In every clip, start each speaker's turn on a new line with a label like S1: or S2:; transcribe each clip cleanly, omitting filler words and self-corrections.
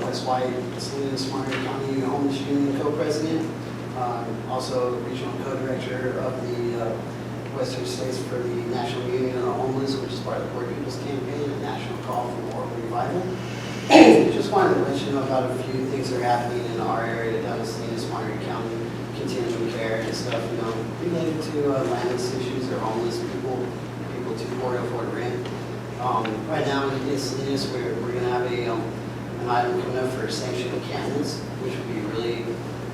S1: Wes White, Salinas, Monterey County Homeless Union co-president, also regional co-director of the Western States for the National Union of the Homeless, which is part of the Poor People's Campaign, a national call for more revival. Just wanted to let you know about a few things that are happening in our area down in Salinas, Monterey County, continuum care and stuff, related to landless issues or homeless people too poor to afford rent. Right now in Salinas, we're going to have an item coming up for sanctioned encampments, which would be really,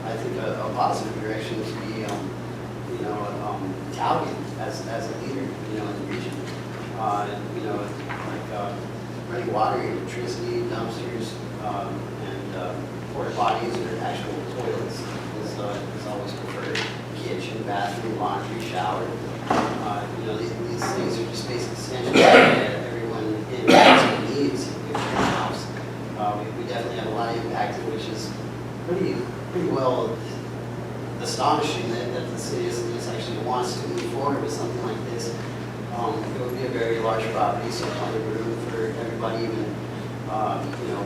S1: I think, a positive direction to be, touted as a leader, in the region. Running water, electricity, dumpsters, and porta potties or actual toilets is always preferred. Kitchen, bathroom, laundry, shower. These things are just basic essentials that everyone in the needs if they're in a house. We definitely have a lot of impact, which is pretty well astonishing that the city of Salinas actually wants to move forward with something like this. It would be a very large property, so plenty of room for everybody, even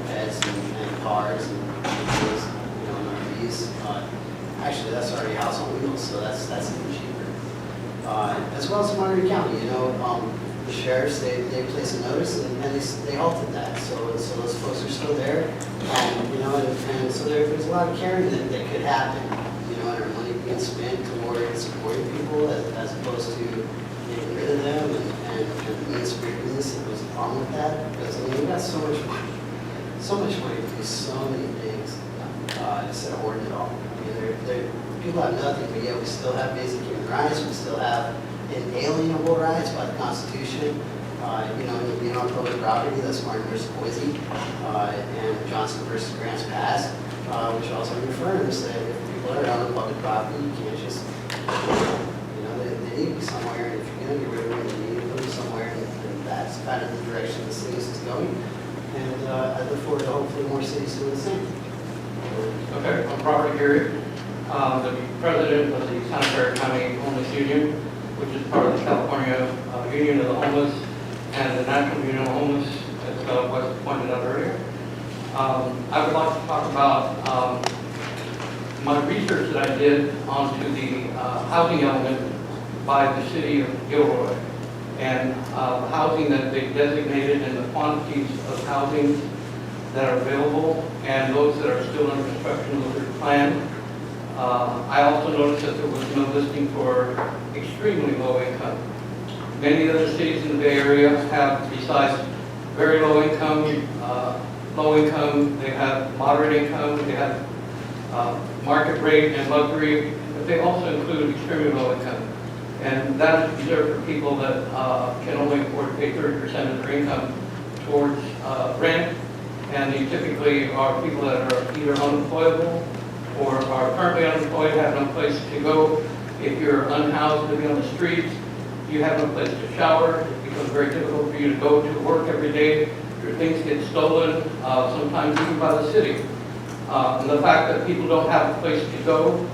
S1: pets and cars and vehicles, and RVs. Actually, that's already House on Wheels, so that's even cheaper. As well as Monterey County, the sheriffs they placed a notice and they halted that. So those folks are still there, and so there's a lot of caring that could happen, and our money being spent toward supporting people as opposed to getting rid of them and the mean-spiritedness that goes along with that. Because we've got so much money to do so many things instead of hoarding it all. People have nothing, but yet we still have basic human rights. We still have inalienable rights by the Constitution. Being on public property, that's Martin versus Boise, and Johnson versus Grants Pass, which also confirms that if people are on public property, you can't just, they need to be somewhere. And if you're going to get rid of them, you need to put them somewhere, and that's kind of the direction the city is going. And I look forward to hopefully more cities doing the same.
S2: Okay, I'm Robert Gary, the president of the Santa Clara County Homeless Union, which is part of the California Union of the Homeless and the National Union of the Homeless, as was pointed out earlier. I would like to talk about my research that I did onto the housing element by the city of Gilroy, and the housing that they designated and the quantities of housing that are available and those that are still under construction with their plan. I also noticed that there was no listing for extremely low income. Many other cities in the Bay Area have, besides very low income, they have moderate income, they have market rate and luxury, but they also include extremely low income. And that is reserved for people that can only afford to pay 30% of their income towards rent. And they typically are people that are either unemployable or are currently unemployed, have no place to go. If you're unhoused, living on the streets, you have no place to shower. It becomes very difficult for you to go to work every day. Your things get stolen, sometimes even by the city. And the fact that people don't have a place to go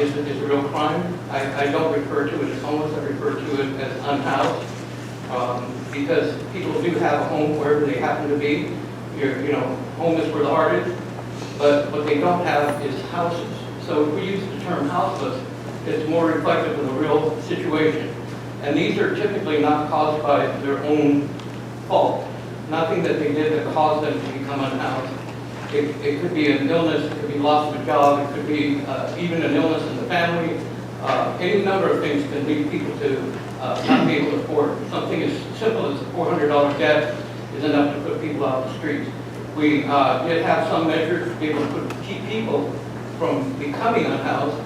S2: is a real crime. I don't refer to it as homeless, I refer to it as unhoused. Because people do have a home wherever they happen to be. Home is where the heart is, but what they don't have is houses. So if we use the term houseless, it's more reflective of the real situation. And these are typically not caused by their own fault. Nothing that they did that caused them to become unhoused. It could be an illness, it could be loss of a job, it could be even an illness in the family. Any number of things can lead people to not be able to afford. Something as simple as a $400 debt is enough to put people out the streets. We did have some measures to be able to keep people from becoming unhoused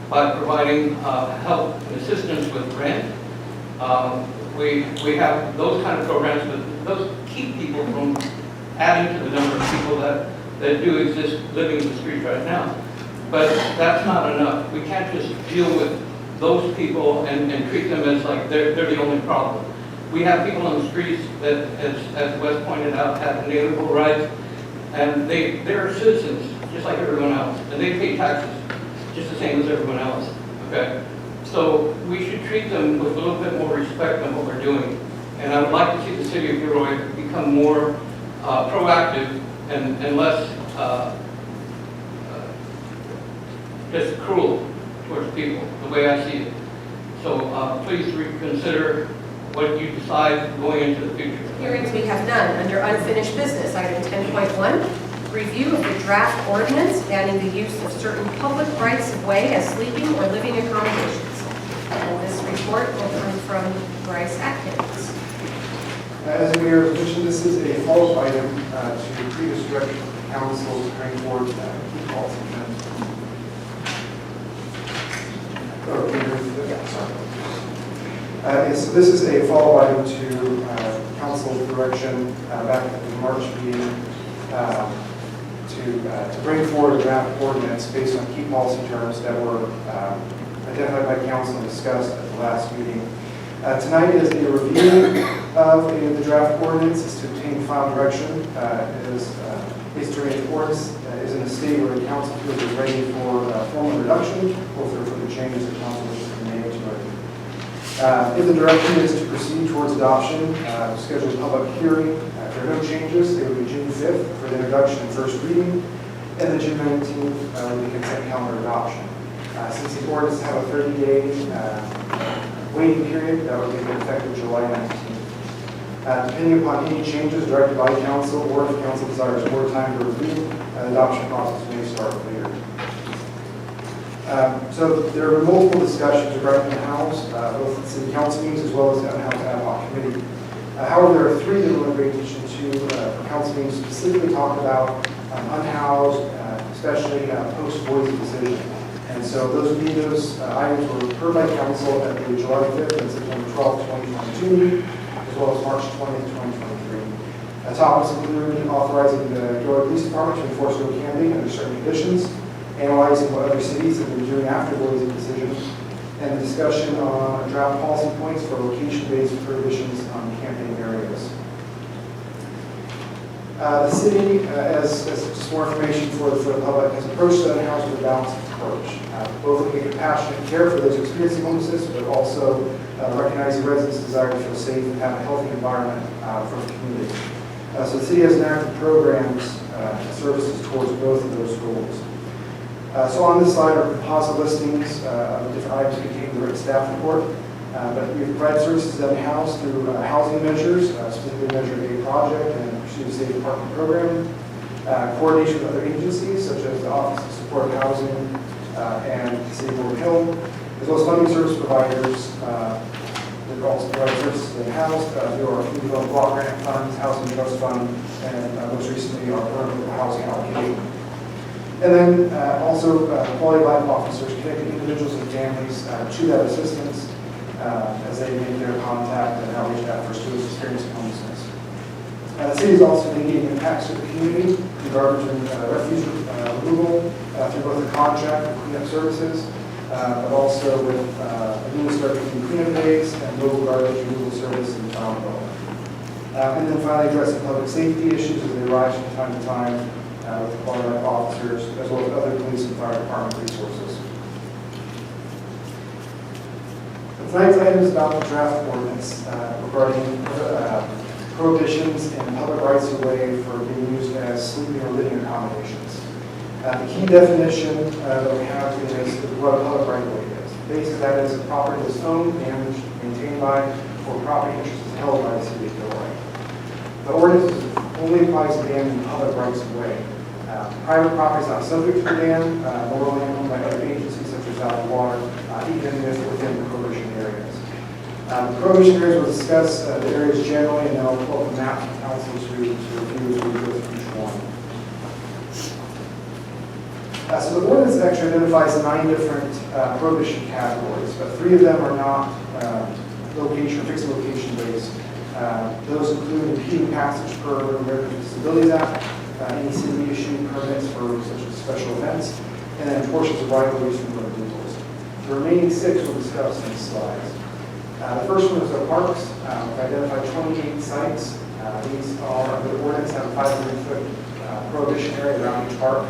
S2: by providing help and assistance with rent. We have those kind of programs, but those keep people from adding to the number of people that do exist living in the streets right now. But that's not enough. We can't just deal with those people and treat them as like they're the only problem. We have people on the streets that, as Wes pointed out, have inalienable rights, and they're citizens just like everyone else, and they pay taxes just the same as everyone else. Okay, so we should treat them with a little bit more respect than what we're doing. And I would like to see the city of Gilroy become more proactive and less just cruel towards people, the way I see it. So please reconsider what you decide going into the future.
S3: Hearings we have none. Under unfinished business, item 10.1, review of the draft ordinance banning the use of certain public rights of way as sleeping or living accommodations. And this report will come from Bryce Atkins.
S4: As the mayor mentioned, this is a follow-up item to previous direction of the council to bring forward key policy amendments. So this is a follow-up item to council direction back at the March meeting to bring forward a draft ordinance based on key policy terms that were identified by council and discussed at the last meeting. Tonight is a review of the draft ordinance. It's to obtain final direction. It is based on the ordinance is in a state where the council feels is ready for formal reduction or for the changes that council wishes to make to it. If the direction is to proceed towards adoption, schedule a public hearing. If there are no changes, it would be June 5th for the introduction and first reading, and then June 19th would be consent calendar adoption. Since the ordinance have a 30-day waiting period, that would be effective July 19th. Depending upon any changes directed by council, or if council desires more time to review, the adoption process may start later. So there are multiple discussions regarding the house, both at city council meetings as well as the House ad hoc committee. However, there are three that we'll bring attention to for council meetings specifically talk about unhoused, especially post-Boise decision. And so those items were heard by council at the July 5th and September 12th, 2022 meeting, as well as March 20th, 2023. Topics include authorizing the Gilroy Police Department to enforce no camping under certain conditions, analyzing what other cities have been doing after Boise decision, and the discussion on draft policy points for location-based prohibitions on camping areas. The city, as just more information for the public, has approached the house with a balanced approach, both looking at compassionate care for those experiencing homelessness, but also recognizing residents' desire to feel safe and have a healthy environment for the community. So the city has enacted programs and services towards both of those goals. So on this slide are composite listings of the different items contained in the written staff report. But we provide services at the house through housing measures, specifically Measure A project and Pursue a Safe Parking program, coordination with other agencies such as the Office of Support Housing and the City Board of Health, as well as funding service providers that also provide services to the house through our community development block grant funds, housing trust fund, and most recently our permanent housing allocation. And then also quality of life officers connecting individuals and families to that assistance as they make their contact and outreach efforts to those experiencing homelessness. The city is also making impacts to the community through garbage and refuse removal through both the contract and cleanup services, but also with administrative cleanup days and local garbage removal service in town development. And then finally addressing public safety issues as they arise from time to time with the quality life officers, as well as other police and fire department resources. Tonight's item is about the draft ordinance regarding prohibitions and public rights of way for being used as sleeping or living accommodations. The key definition that we have is what a public right of way is. Basically, that is a property that's owned, managed, maintained by, or property interest is held by the city of Gilroy. The ordinance only applies to ban in public rights of way. Private property is not subject to the ban, nor only owned by other agencies such as Valley Water, even if within the prohibition areas. The prohibition areas will discuss the areas generally, and then I'll pull up a map from council to review as we go through each one. So the ordinance actually identifies 9 different prohibition categories, but 3 of them are not location or fixed location based. Those include impeding passage per Americans with Disabilities Act, any city issued permits for such as special events, and then portions of right of ways from motor vehicles. The remaining 6 we'll discuss in the slides. The first one is the parks. We've identified 28 sites. These are, under the ordinance, have a 500-foot prohibition area around each park.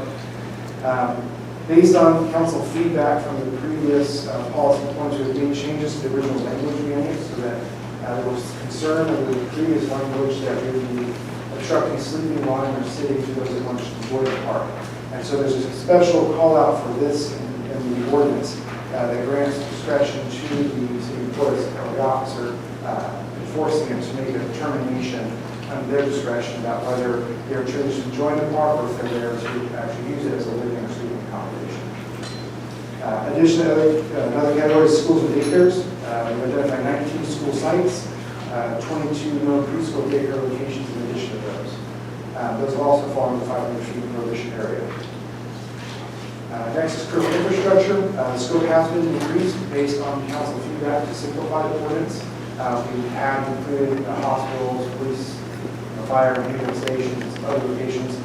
S4: Based on council feedback from the previous policy points, we've made changes to the original language we used so that there was concern of the previous language that we would be obstructing sleeping, lying, or sitting to those that want to enjoy the park. And so there's a special call out for this in the ordinance that grants discretion to the city employees or the officer enforcing it to make a determination under their discretion about whether they're choosing to join the park or if they're there to actually use it as a living or sleeping accommodation. Additionally, another category is schools and daycares. We've identified 19 school sites, 22 known preschool daycare locations in addition to those. Those will also fall in the 500 feet prohibition area. Next is critical infrastructure. The scope has been increased based on council feedback to simplify the ordinance. We have included hospitals, police, fire and ambulance stations, other locations.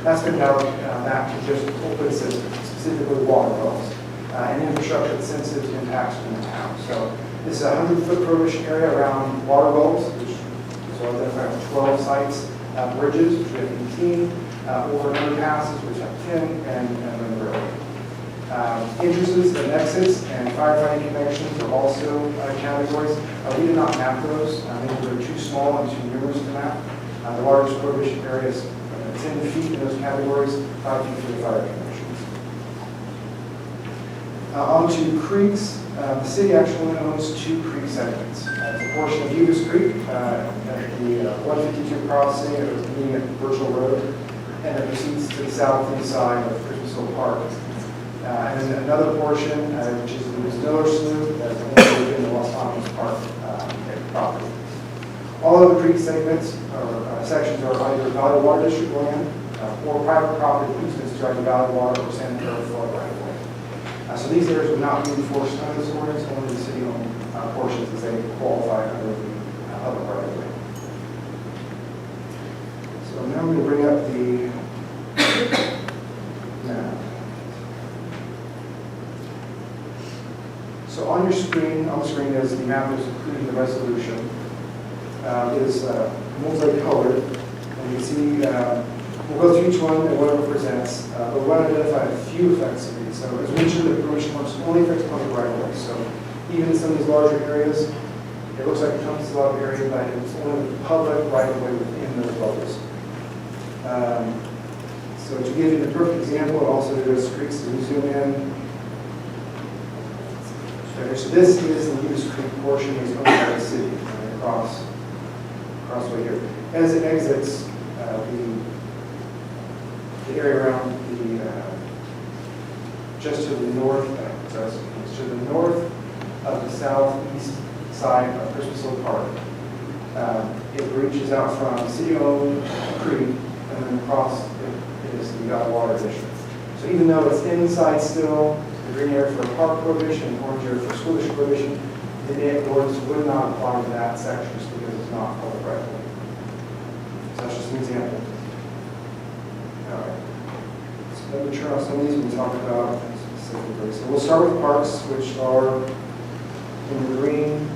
S4: That's been down to just open systems, specifically water wells, and infrastructure that's sensitive to impacts in the town. So this is a 100-foot prohibition area around water wells, which is identified on 12 sites, bridges, which we have 18, over underpasses, which have 10, and then railroad. Entrances and exits and firefighting connections are also categories. We did not map those. Maybe they're too small and too numerous to map. The largest prohibition area is 10 feet in those categories, 5 feet for the fire connections. On to creeks. The city actually owns 2 creek segments. It's a portion of Uvis Creek at the 152 crossing of meeting at Virgil Road, and it proceeds to the southeast side of Christmas Hill Park. And then another portion, which is the Miller Slough, that's in the Los Alamos Park property. All of the creek segments or sections are either Valley Water District land or private property easements to either Valley Water or San Antonio flood right away. So these areas would not be enforced under this ordinance, only the city-owned portions as they qualify under the public right of way. So now I'm going to bring up the map. So on the screen is the map that's including the resolution. It is multicolored, and you can see we'll go through each one and what it represents, but we want to identify a few effects of these. So as mentioned, the prohibition marks only affects public right of way. So even in some of these larger areas, it looks like it comes a lot of area, but it's only the public right of way within those bubbles. So to give you the perfect example, it also does creeks. So we zoom in. So this is the Uvis Creek portion is owned by the city across right here. As it exits the area around the just to the north, to the north of the southeast side of Christmas Hill Park. It reaches out from city-owned creek and then across it is the Water District. So even though it's inside still, the green area for a park prohibition, orange area for school district prohibition, the ordinance would not apply to that section just because it's not public right of way. So that's just an example. All right. So let me turn off some of these and we'll talk about them specifically. So we'll start with parks, which are in the green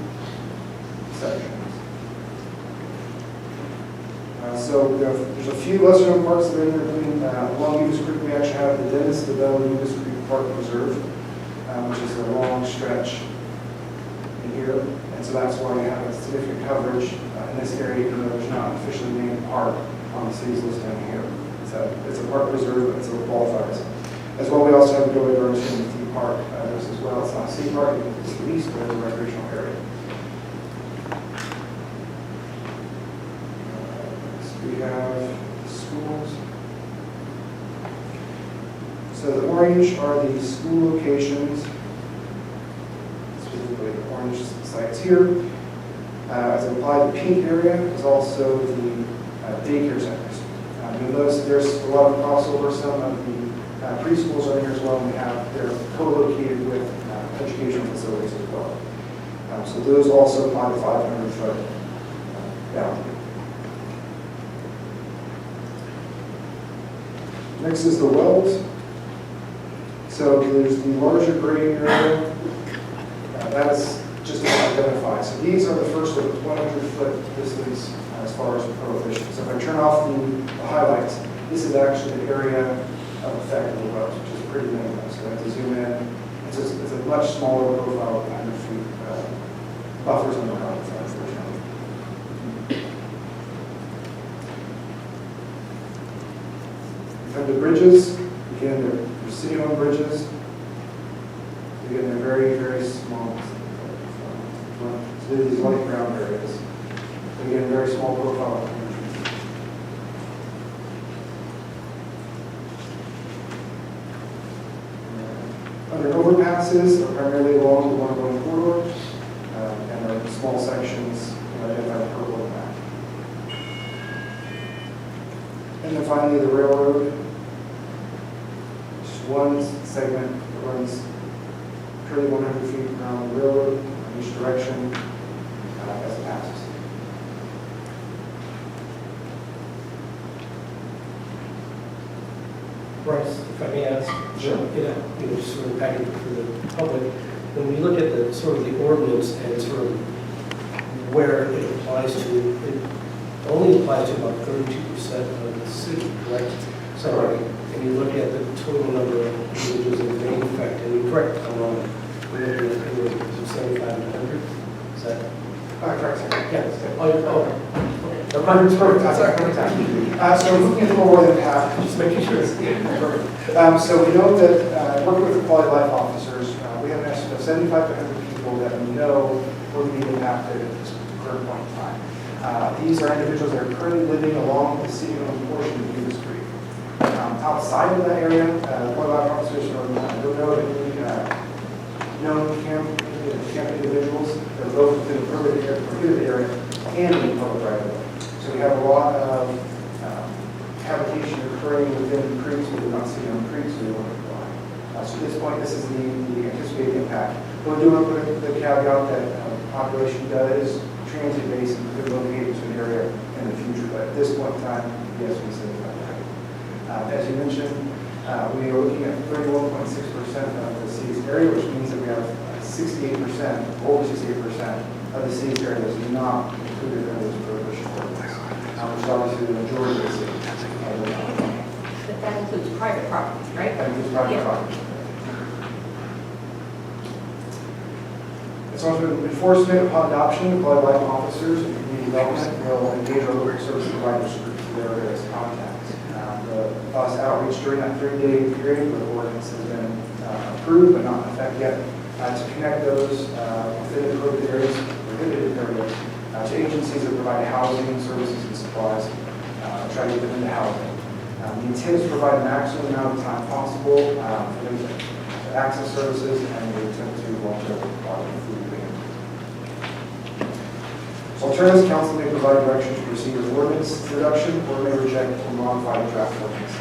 S4: sections. So there's a few lesser known parks that are in there, including along Uvis Creek. We actually have the Dennis DeBell Uvis Creek Park Reserve, which is a long stretch in here, and so that's why we have a significant coverage in this area, even though there's not officially named park on the city's list down here. It's a park reserve, but it still qualifies. As well, we also have the Gilroy Burns Theme Park as well. It's not a city park, it's leased, but it's a recreational area. We have schools. So the orange are the school locations, specifically the orange sites here. As applied, the pink area is also the daycare centers. You'll notice there's a lot of crossover. Some of the preschools are here as well, and they're co-located with educational facilities as well. So those also apply the 500-foot boundary. Next is the wells. So there's the larger gray area. That is just to identify. So these are the first 100-foot distance as far as prohibition. So if I turn off the highlights, this is actually the area of effect of the wells, which is pretty minimal. So I have to zoom in. It's a much smaller profile of 100 feet buffers on the ground. From the bridges, again, they're city-owned bridges. Again, they're very, very small. So these light brown areas. Again, very small profile. Under overpasses are primarily along the one-way corridor, and are small sections identified purple and black. And then finally, the railroad. Just one segment that runs purely 100 feet around the railroad in each direction as it passes.
S5: Bryce, if I may ask,
S4: Sure.
S5: Just sort of package for the public, when we look at the sort of the ordinance and sort of where it applies to, it only applies to about 32% of the city, correct? So, and you look at the total number of individuals in the main effect, and you're correct, I'm wrong, we're looking at anywhere from 75 to 100, is that?
S4: Correct, sir.
S5: Yeah. Oh, okay.
S4: The 100's perfect. That's our perfect time. So we're looking at more than half.
S5: Just making sure.
S4: So we know that working with the quality of life officers, we have an estimate of 75 to 100 people that we know will be impacted at this current point in time. These are individuals that are currently living along the city-owned portion of Uvis Creek. Outside of that area, quality of life officers don't know of any known camp individuals that are both within the prohibited area and in public right of way. So we have a lot of habitation occurring within creeks, we do not see on creeks, so we want to comply. So at this point, this is the anticipated impact. But we do want to put the caveat that population does transit based and could locate into an area in the future. But at this point in time, yes, we say that. As you mentioned, we are looking at 31.6% of the city's area, which means that we have 68%, over 68% of the city's area that is not included in this prohibition ordinance, which is obviously the majority of the city.
S3: But that includes private properties, right?
S4: That includes private
S3: Yeah.
S4: property. It's also enforcement upon adoption by life officers and community development will engage our local service providers through their various contacts. The bus outreach during that 3-day period where the ordinance has been approved but not in effect yet, to connect those within the prohibited areas to agencies that provide housing, services, and supplies, try to get them into housing. The intent is to provide the maximum amount of time possible for them to access services, and we attempt to long-term provide food. Alternatives, council may provide direction to proceed with ordinance introduction or may reject or modify the draft ordinance.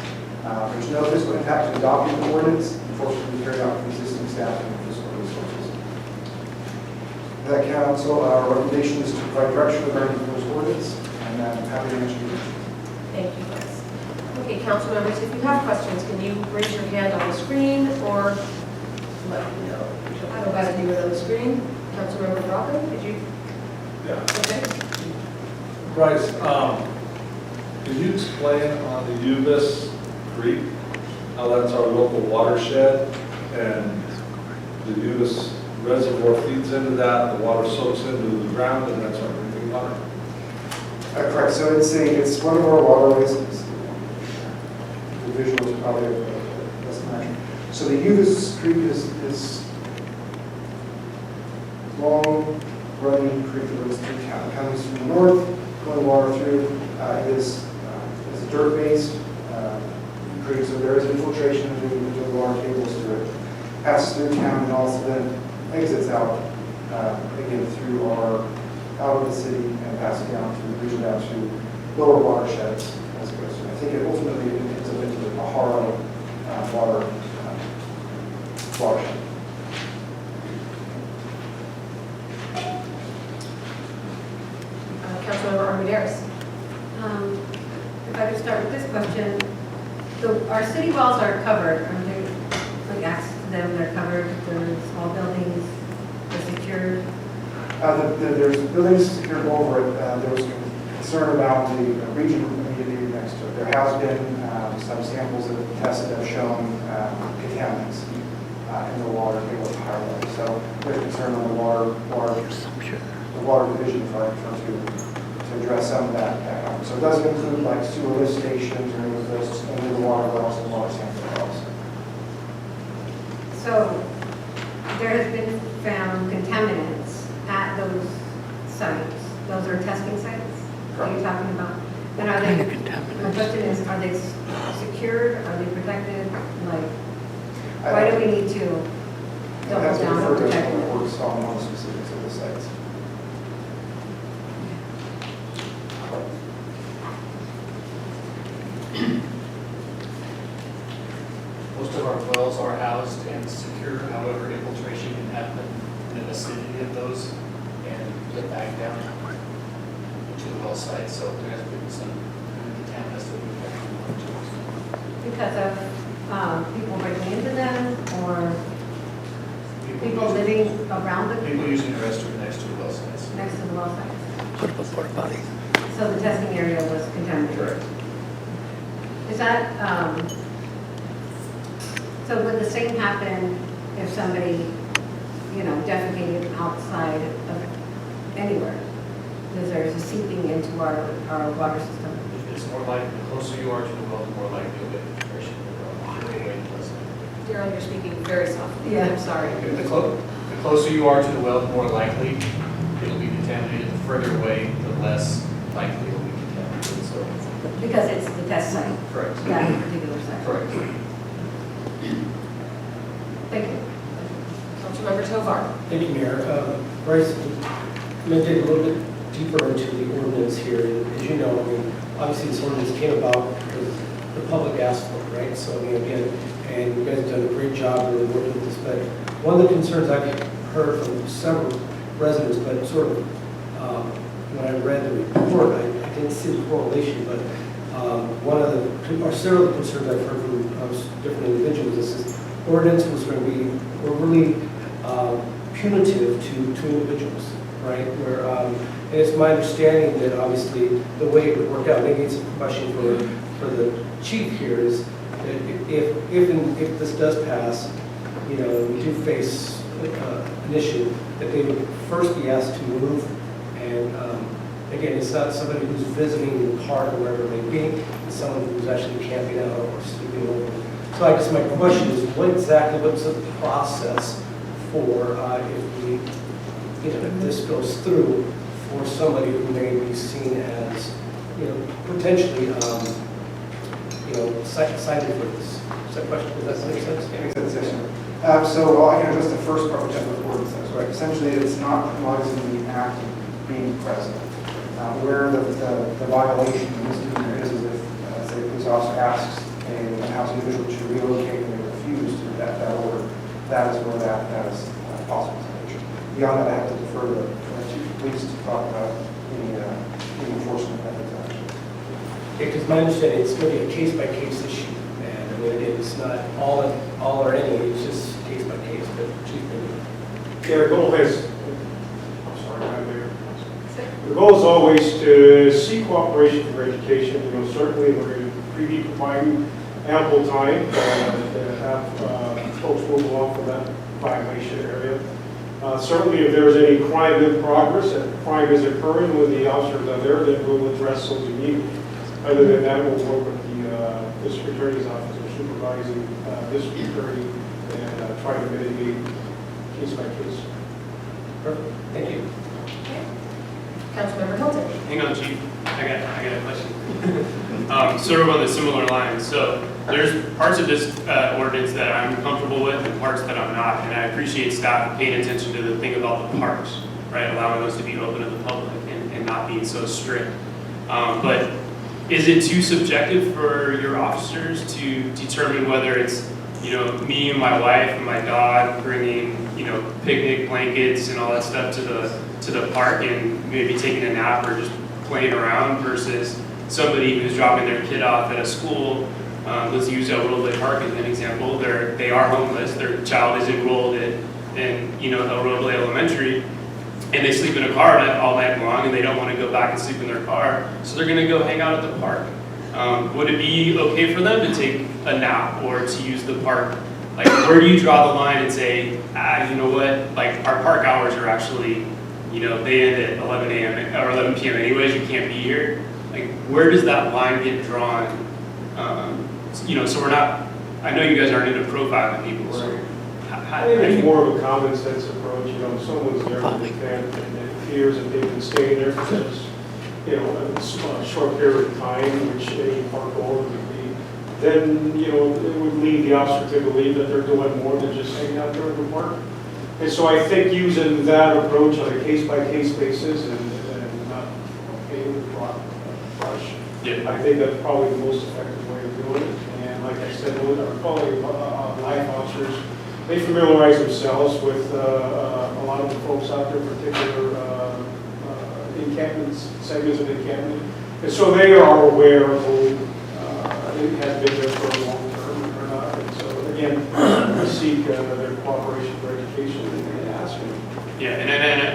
S4: There's no fiscal impact to adopting the ordinance. Enforcement will be carried out with existing staff and fiscal resources. That council, our recommendation is to provide direction regarding the proposed ordinance, and I'm happy to answer your questions.
S3: Thank you, Bryce. Okay, council members, if you have questions, can you raise your hand on the screen or let me know? I don't got to do it on the screen. Councilmember Bravo, did you?
S6: Yeah.
S3: Okay.
S6: Bryce, can you explain on the Uvis Creek, how that's our local watershed, and the Uvis Reservoir feeds into that, the water soaks into the ground, and that's our drinking water?
S4: Correct. So it's one of our waterways. The visual is probably less matching. So the Uvis Creek is long running creek that runs through town. It comes from the north, going water through. It is a dirt-based creek, so there is infiltration of the water tables through it. Passes through town and also then exits out again through out of the city and passes down through the region down to lower watersheds as it goes through. I think it ultimately ends up into the Pajaro watershed.
S3: Councilmember Armendariz.
S7: If I could start with this question, so our city walls are covered, are there like access to them, they're covered, the small buildings, they're secured?
S4: There's buildings secured over it. There was concern about the region immediately next to it. There has been some samples that have tested have shown contaminants in the water table at higher level. So there's concern on the water division front to address some of that. So it doesn't include like sewer lift stations or any of those under the water wells.
S7: secured? Are they protected? Like,
S4: I-
S7: why do we need to double
S4: That's
S7: down on
S4: referred to
S7: protecting
S4: the
S7: them?
S4: works on the specifics of the sites.
S8: Most of our wells are housed and secure, however, infiltration can happen in the vicinity of those and get back down to the well site, so there has been some contaminants that we've had to monitor.
S7: Because of people breaking into them or people living around the,
S8: People using the restroom next to the well sites.
S7: next to the well sites? So the testing area was contaminated?
S8: Correct.
S7: Is that, so would the same happen if somebody, defecated outside of anywhere? Because there's a seeping into our water system?
S8: It's more likely, the closer you are to the well, the more likely you'll get infiltration in the well.
S3: Daryl, you're speaking very softly.
S7: Yeah.
S3: I'm sorry.
S8: The closer you are to the well, the more likely it'll be contaminated. The further away, the less likely it'll be contaminated, so.
S7: Because it's the test site,
S8: Correct.
S7: that particular site?
S8: Correct.
S7: Thank you.
S3: Councilmember Tovar.
S5: Thank you, Mayor. Bryce, I'm going to dig a little bit deeper into the ordinance here. As you know, obviously this ordinance came about because the public asked for it, right? So, again, and you guys have done a great job really working with this. But one of the concerns I've heard from several residents, but sort of when I read the report, I didn't see the correlation, but one of the, or several of the concerns I've heard from different individuals is this ordinance was going to be really punitive to individuals, right? Where, and it's my understanding that obviously the way it would work out, maybe it's a question for the chief here, is that if this does pass, we do face an issue, that they would first be asked to move. And again, it's not somebody who's visiting the park or wherever it may be, it's someone who's actually camping out or sleeping over. So I guess my question is, what's the process for if this goes through, for somebody who may be seen as, potentially, cited for this? Is that question, does that make sense?
S4: Makes sense, yes, sir. So I can address the first part, which is the ordinance, that's right. Essentially, it's not penalizing the act of being present. Where the violation, the misdemeanor is if, say, a police officer asks a house individual to relocate and they refuse to do that order, that is where that is possible. Beyond that, I have to defer to the police to talk about any enforcement methods, actually.
S5: Because my understanding, it's going to be a case-by-case issue, and it's not all or any, it's just case-by-case, but Chief, maybe.
S9: Yeah, the goal is, I'm sorry, Madam Mayor. The goal is always to seek cooperation for education. Certainly we're going to be providing ample time to have folks move along from that violation area. Certainly if there's any crime in progress, if crime is occurring when the officers are there, then we'll address those immediately. Other than that, we'll work with the district attorney's office or supervising district attorney and try to mitigate case by case.
S5: Perfect, thank you.
S3: Councilmember Hilton.
S10: Hang on, Chief. I got a question. Sort of on the similar lines. So there's parts of this ordinance that I'm comfortable with and parts that I'm not. And I appreciate staff paying attention to the thing about the parks, right? Allowing those to be open to the public and not being so strict. But is it too subjective for your officers to determine whether it's, me and my wife and my dog bringing, picnic blankets and all that stuff to the park and maybe taking a nap or just playing around versus somebody who's dropping their kid off at a school? Let's use El Roble Park as an example. They are homeless. Their child is enrolled in El Roble Elementary, and they sleep in a car all night long, and they don't want to go back and sleep in their car, so they're going to go hang out at the park. Would it be okay for them to take a nap or to use the park? Like, where do you draw the line and say, you know what, like, our park hours are actually, they end at 11 a.m. or 11 p.m. anyways, you can't be here. Like, where does that line get drawn? So we're not, I know you guys aren't into profiling people, so
S9: I think it's more of a common sense approach. If someone's there for the event and it appears that they've been staying there for just, a short period of time, which any park owner would be then, you know, it would lead the officer to believe that they're doing more than just hanging out there in the park. And so I think using that approach on a case-by-case basis and not paying with broad brush,
S10: Yeah.
S9: I think that's probably the most effective way of doing it. And like I said, our quality life officers, they familiarize themselves with a lot of the folks out there, particular encampments, segments of encampment. And so they are aware of who has been there for a long term or not. And so again, we seek their cooperation for education and ask them.
S10: Yeah, and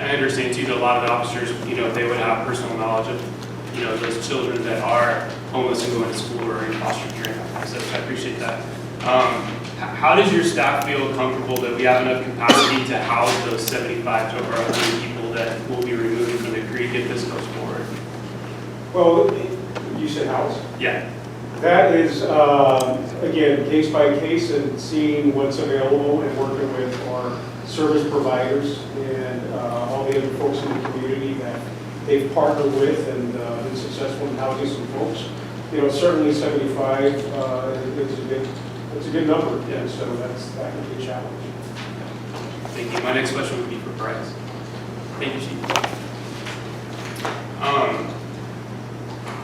S10: I understand too that a lot of the officers, you know, they would have personal knowledge of, you know, those children that are homeless and going to school or in foster care. So I appreciate that. How does your staff feel comfortable that we have enough capacity to house those 75 to over 100 people that will be removed from the creek if this goes forward?
S9: Well, you said house?
S10: Yeah.
S9: That is, again, case by case and seeing what's available and working with our service providers and all the other folks in the community that they've partnered with and been successful in housing some folks. You know, certainly 75 it's a good number, and so that would be a challenge.
S10: Thank you. My next question would be for Bryce. Thank you, Chief.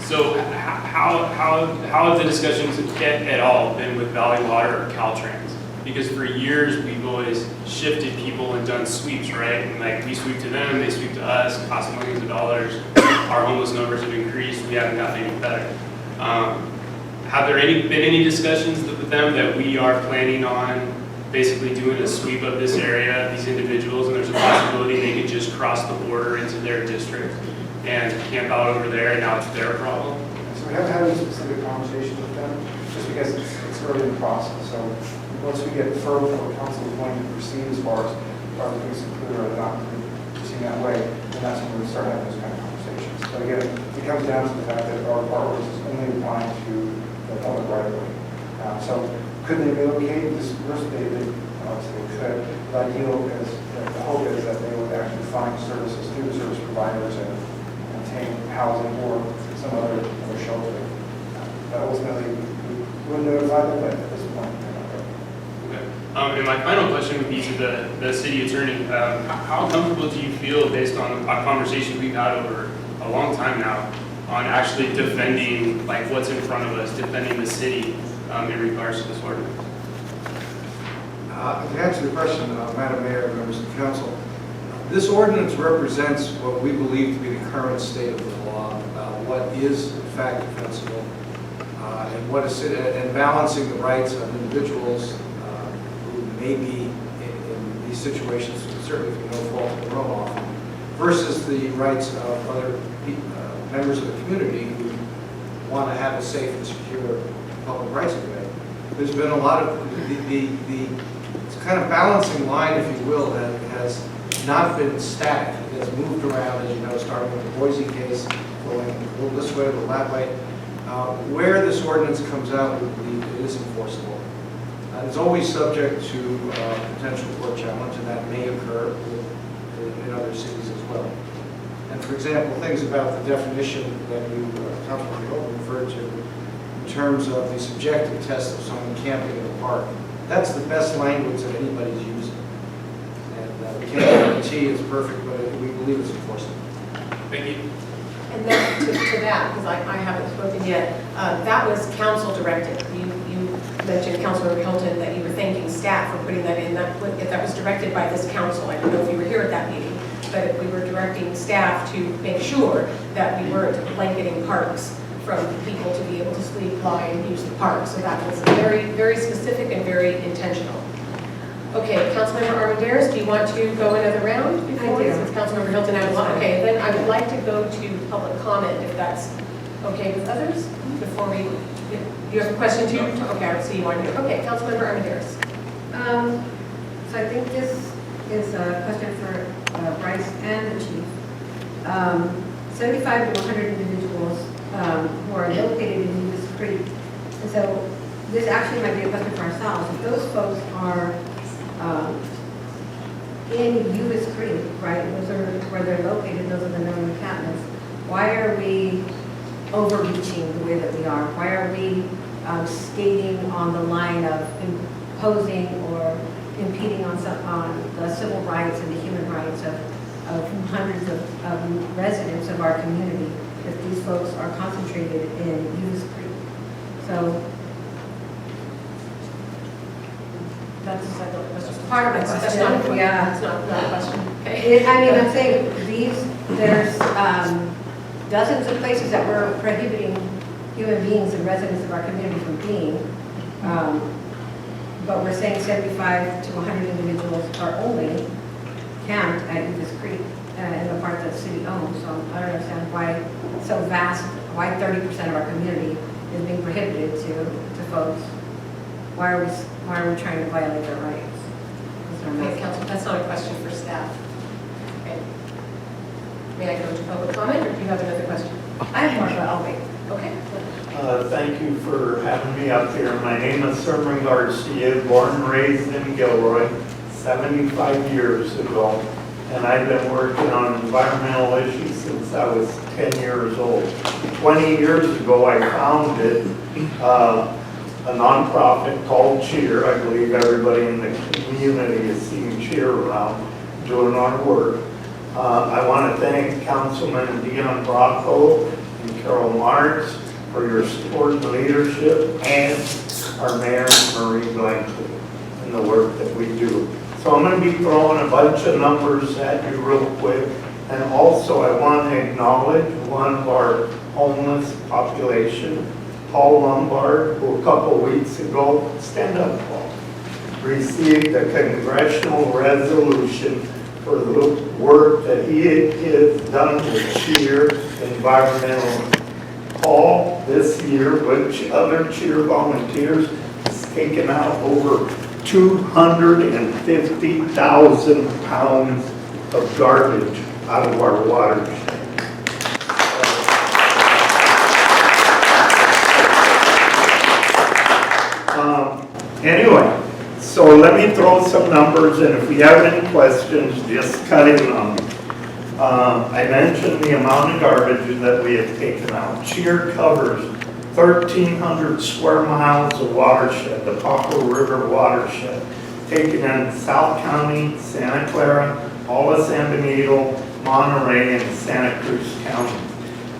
S10: So how have the discussions at all been with Valley Water or Caltrans? Because for years we've always shifted people and done sweeps, right? And like we sweep to them, they sweep to us, cost millions of dollars. Our homeless numbers have increased. We haven't gotten any better. Have there been any discussions with them that we are planning on basically doing a sweep of this area, these individuals, and there's a possibility they could just cross the border into their district and camp out over there, and now it's their problem?
S4: So we haven't had any specific conversations with them, just because it's early in the process. So once we get firm from a council going to proceed as far as are the things included or not proceeding that way, then that's when we start having those kind of conversations. But again, it comes down to the fact that our ordinance is only applying to the public right of way. So could they relocate? This person, they obviously could. The ideal is, the hope is that they would actually find services through the service providers and obtain housing or some other shelter. But ultimately, we wouldn't notify them, but at this point, they're not there.
S10: Okay. And my final question would be to the city attorney. How comfortable do you feel, based on a conversation we've had over a long time now, on actually defending like what's in front of us, defending the city in regards to this ordinance?
S11: To answer the question, Madam Mayor, members of the council, this ordinance represents what we believe to be the current state of the law about what is in fact defensible and what is and balancing the rights of individuals who may be in these situations, certainly through no fault of their own often, versus the rights of other members of the community who want to have a safe and secure public rights of way. There's been a lot of it's kind of balancing line, if you will, that has not been static. It has moved around, as you know, starting with the Boise case, going a little this way, a little that way. Where this ordinance comes out, we believe it is enforceable. It's always subject to potential court challenge, and that may occur in other cities as well. And for example, things about the definition that you, Councilman Hilton, referred to in terms of the subjective test of someone camping in the park. That's the best language that anybody's using. And we can't guarantee it's perfect, but we believe it's enforceable.
S10: Thank you.
S3: And then to that, because I haven't spoken yet, that was council directed. You mentioned, Councilor Hilton, that you were thanking staff for putting that in. That was directed by this council. I don't know if you were here at that meeting, but we were directing staff to make sure that we weren't blanketing parks from people to be able to sleep, lie, and use the park. So that was very, very specific and very intentional. Okay, Councilmember Armendariz, do you want to go another round before?
S7: I do.
S3: Since Councilmember Hilton had one. Okay, then I would like to go to public comment, if that's okay with others, before we, you have a question too? Okay, I see you on here. Okay, Councilmember Armendariz.
S7: So I think this is a question for Bryce and the chief. 75 to 100 individuals who are located in Uvis Creek. And so this actually might be a question for ourselves. If those folks are in Uvis Creek, right, those are where they're located, those are the known encampments, why are we overreaching the way that we are? Why are we skating on the line of imposing or impeding on the civil rights and the human rights of hundreds of residents of our community, if these folks are concentrated in Uvis Creek. So that's part of my question.
S3: That's not a,
S7: Yeah.
S3: that's not a question. Okay.
S7: I mean, I'm saying there's dozens of places that we're prohibiting human beings and residents of our community from being. But we're saying 75 to 100 individuals are only camped at Uvis Creek in the part that the city owns. So I don't understand why it's so vast, why 30% of our community is being prohibited to folks. Why are we trying to violate their rights? That's what I'm
S3: Okay,
S7: asking.
S3: Council, that's not a question for staff. Okay. May I go to public comment, or do you have another question?
S7: I have more, but I'll wait.
S3: Okay.
S12: Thank you for having me up here. My name is Sermon Garcia, born and raised in Gilroy 75 years ago, and I've been working on environmental issues since I was 10 years old. 20 years ago, I founded a nonprofit called Cheer. I believe everybody in the community has seen Cheer around doing our work. I want to thank Councilman Dion Bracco and Carol Marks for your support and leadership, and our Mayor Marie Blankley and the work that we do. So I'm going to be throwing a bunch of numbers at you real quick, and also I want to acknowledge one of our homeless population, Paul Lombard, who a couple weeks ago, stand up Paul, received a congressional resolution for the work that he has done with Cheer Environmental. Paul, this year, with other Cheer volunteers, has taken out over 250,000 pounds of garbage out of our watershed. Anyway, so let me throw some numbers, and if you have any questions, just cut in on me. I mentioned the amount of garbage that we have taken out. Cheer covers 1,300 square miles of watershed, the Paco River watershed, taken in South County, Santa Clara, all of San Benito, Monterey, and Santa Cruz County.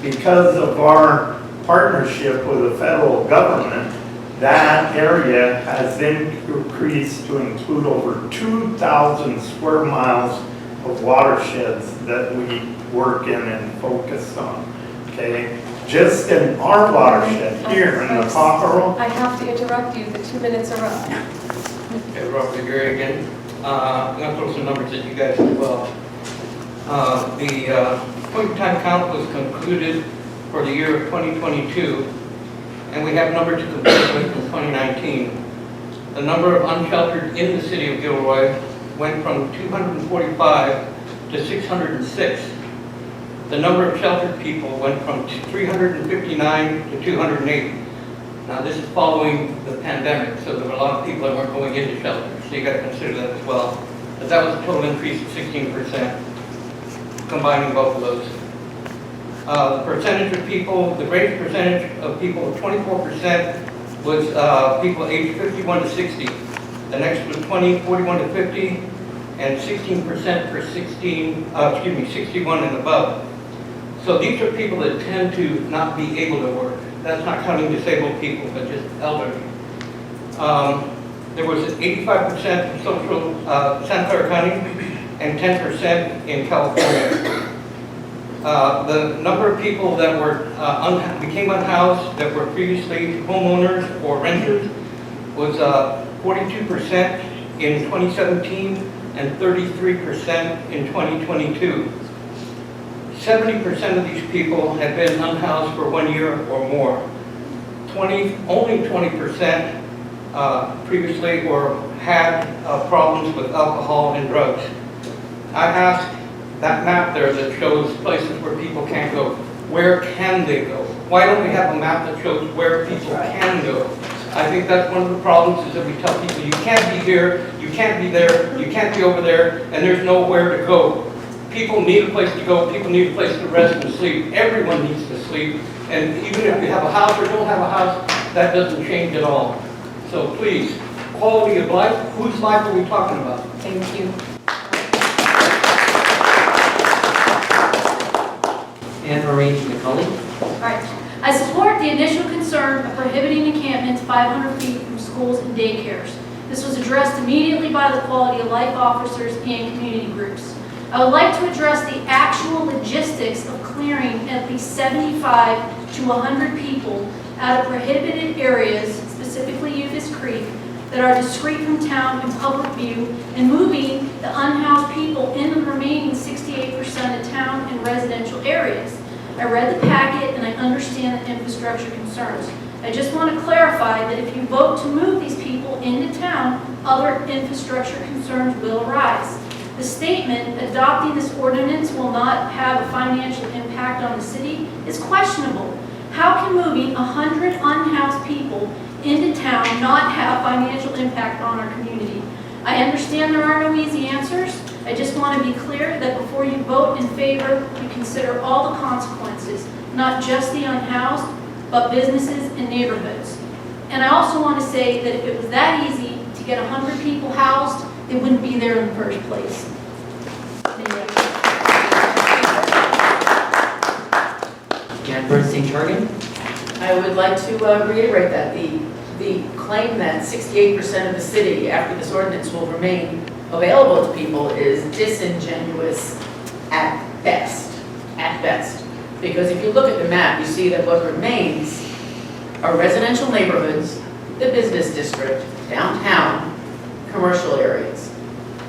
S12: Because of our partnership with the federal government, that area has increased to include over 2,000 square miles of watersheds that we work in and focus on, okay? Just in our watershed here in the Pajaro.
S3: I have to interrupt you, the 2 minutes are up.
S2: Okay, Robert Gary again. I'm going to throw some numbers at you guys as well. The point-in-time count was concluded for the year of 2022, and we have numbers to compare with from 2019. The number of unsheltered in the city of Gilroy went from 245 to 606. The number of sheltered people went from 359 to 208. Now this is following the pandemic, so there were a lot of people that weren't going into shelters, so you got to consider that as well. But that was a total increase of 16%, combining both of those. The percentage of people, the greatest percentage of people, 24%, was people aged 51 to 60. The next was 41 to 50, and 16% for 61 and above. So these are people that tend to not be able to work. That's not counting disabled people, but just elderly. There was 85% in social Santa Clara County and 10% in California. The number of people that were became unhoused that were previously homeowners or renters was 42% in 2017 and 33% in 2022. 70% of these people had been unhoused for 1 year or more. Only 20% previously or had problems with alcohol and drugs. I asked that map there that shows places where people can't go. Where can they go? Why don't we have a map that shows where people can go? I think that's one of the problems is that we tell people you can't be here, you can't be there, you can't be over there, and there's nowhere to go. People need a place to go, people need a place to rest and sleep. Everyone needs to sleep, and even if you have a house or don't have a house, that doesn't change at all. So please, quality of life, whose life are we talking about?
S3: Thank you.
S13: Anne Marie McCully.
S14: Right. I support the initial concern of prohibiting encampments 500 feet from schools and daycares. This was addressed immediately by the quality of life officers and community groups. I would like to address the actual logistics of clearing at least 75 to 100 people out of prohibited areas, specifically Uvis Creek, that are discreet from town and public view, and moving the unhoused people into the remaining 68% of town and residential areas. I read the packet and I understand the infrastructure concerns. I just want to clarify that if you vote to move these people into town, other infrastructure concerns will arise. The statement, adopting this ordinance will not have a financial impact on the city, is questionable. How can moving 100 unhoused people into town not have financial impact on our community? I understand there are no easy answers. I just want to be clear that before you vote in favor, you consider all the consequences, not just the unhoused, but businesses and neighborhoods. And I also want to say that if it was that easy to get 100 people housed, they wouldn't be there in the first place.
S13: Jan Bernstein Chargan.
S15: I would like to reiterate that the claim that 68% of the city after this ordinance will remain available to people is disingenuous at best, Because if you look at the map, you see that what remains are residential neighborhoods, the business district, downtown, commercial areas,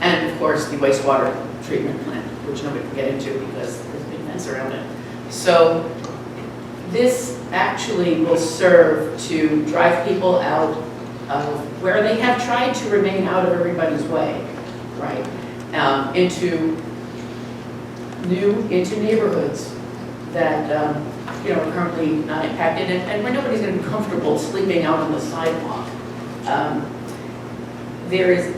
S15: and of course the wastewater treatment plant, which nobody can get into because there's a big fence around it. So this actually will serve to drive people out of where they have tried to remain out of everybody's way, right? Into neighborhoods that are currently not impacted, and where nobody's going to be comfortable sleeping out on the sidewalk. There is,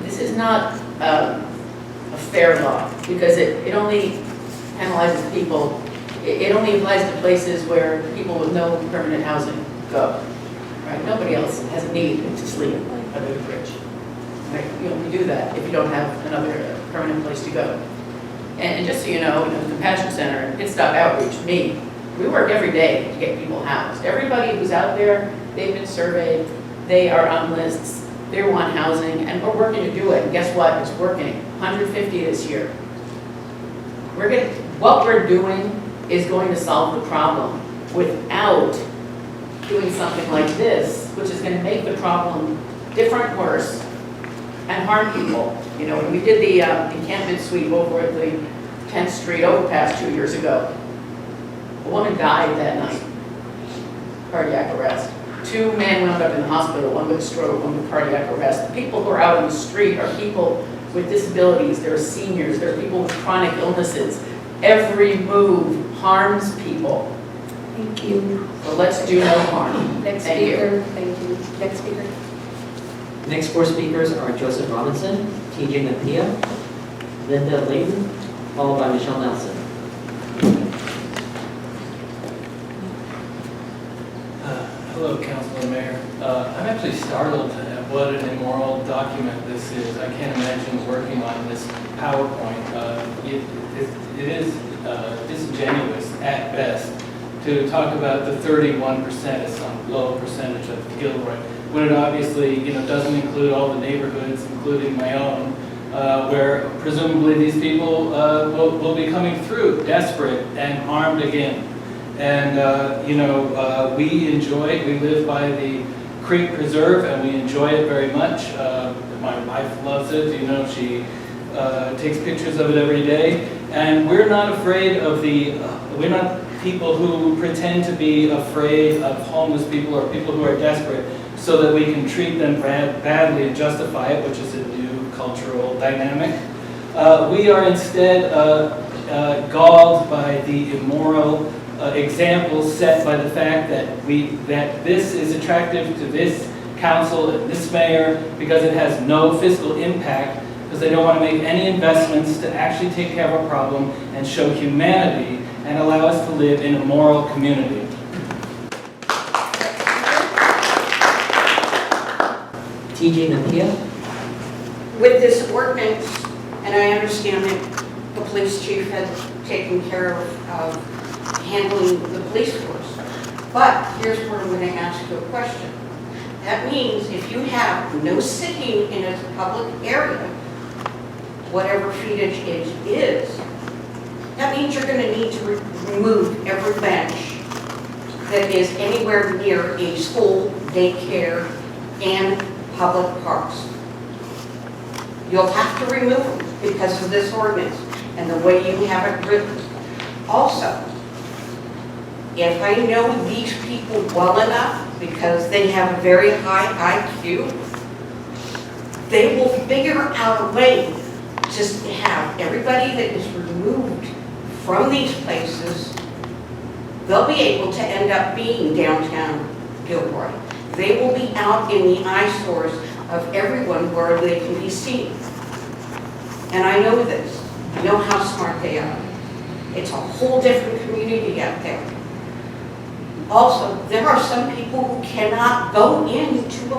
S15: this is not a fair law because it only penalizes people. It only applies to places where people with no permanent housing go. Right? Nobody else has a need to sleep under the bridge. Right? You only do that if you don't have another permanent place to go. And just so you know, the Compassion Center, Pit Stop Outreach, we work every day to get people housed. Everybody who's out there, they've been surveyed, they are on lists, they want housing, and we're working to do it. And guess what? It's working. 150 this year. What we're doing is going to solve the problem without doing something like this, which is going to make the problem different, worse, and harm people. When we did the encampment sweep over at the 10th Street overpass 2 years ago, a woman died that night, cardiac arrest. 2 men wound up in the hospital, one with stroke, one with cardiac arrest. The people who are out on the street are people with disabilities, they're seniors, they're people with chronic illnesses. Every move harms people.
S3: Thank you.
S15: So let's do no harm.
S3: Next
S15: Thank you.
S3: speaker. Thank you. Next speaker.
S13: Next 4 speakers are Joseph Robinson, TJ Mapia, Linda Layton, followed by Michelle Nelson.
S8: Hello, Council and Mayor. I'm actually startled at what an immoral document this is. I can't imagine working on this PowerPoint. It is disingenuous at best to talk about the 31% as some low percentage of Gilroy, when it obviously doesn't include all the neighborhoods, including my own, where presumably these people will be coming through desperate and armed again. And we live by the Creek Preserve and we enjoy it very much. My wife loves it, she takes pictures of it every day. And we're not afraid of we're not people who pretend to be afraid of homeless people or people who are desperate so that we can treat them badly and justify it, which is a new cultural dynamic. We are instead galled by the immoral examples set by the fact that this is attractive to this council and this mayor because it has no fiscal impact, because they don't want to make any investments to actually take care of a problem and show humanity and allow us to live in a moral community.
S13: TJ Napia.
S16: With this ordinance, and I understand that the police chief had taken care of handling the police force, but here's where I'm going to ask you a question. That means if you have no sitting in a public area, whatever feetage it is, that means you're going to need to remove every bench that is anywhere near a school, daycare, and public parks. You'll have to remove them because of this ordinance and the way you have it written. Also, if I know these people well enough, because they have a very high IQ, they will figure out a way just to have everybody that is removed from these places, they'll be able to end up being downtown Gilroy. They will be out in the eyesores of everyone where they can be seen. And I know this. I know how smart they are. It's a whole different community out there. Also, there are some people who cannot go into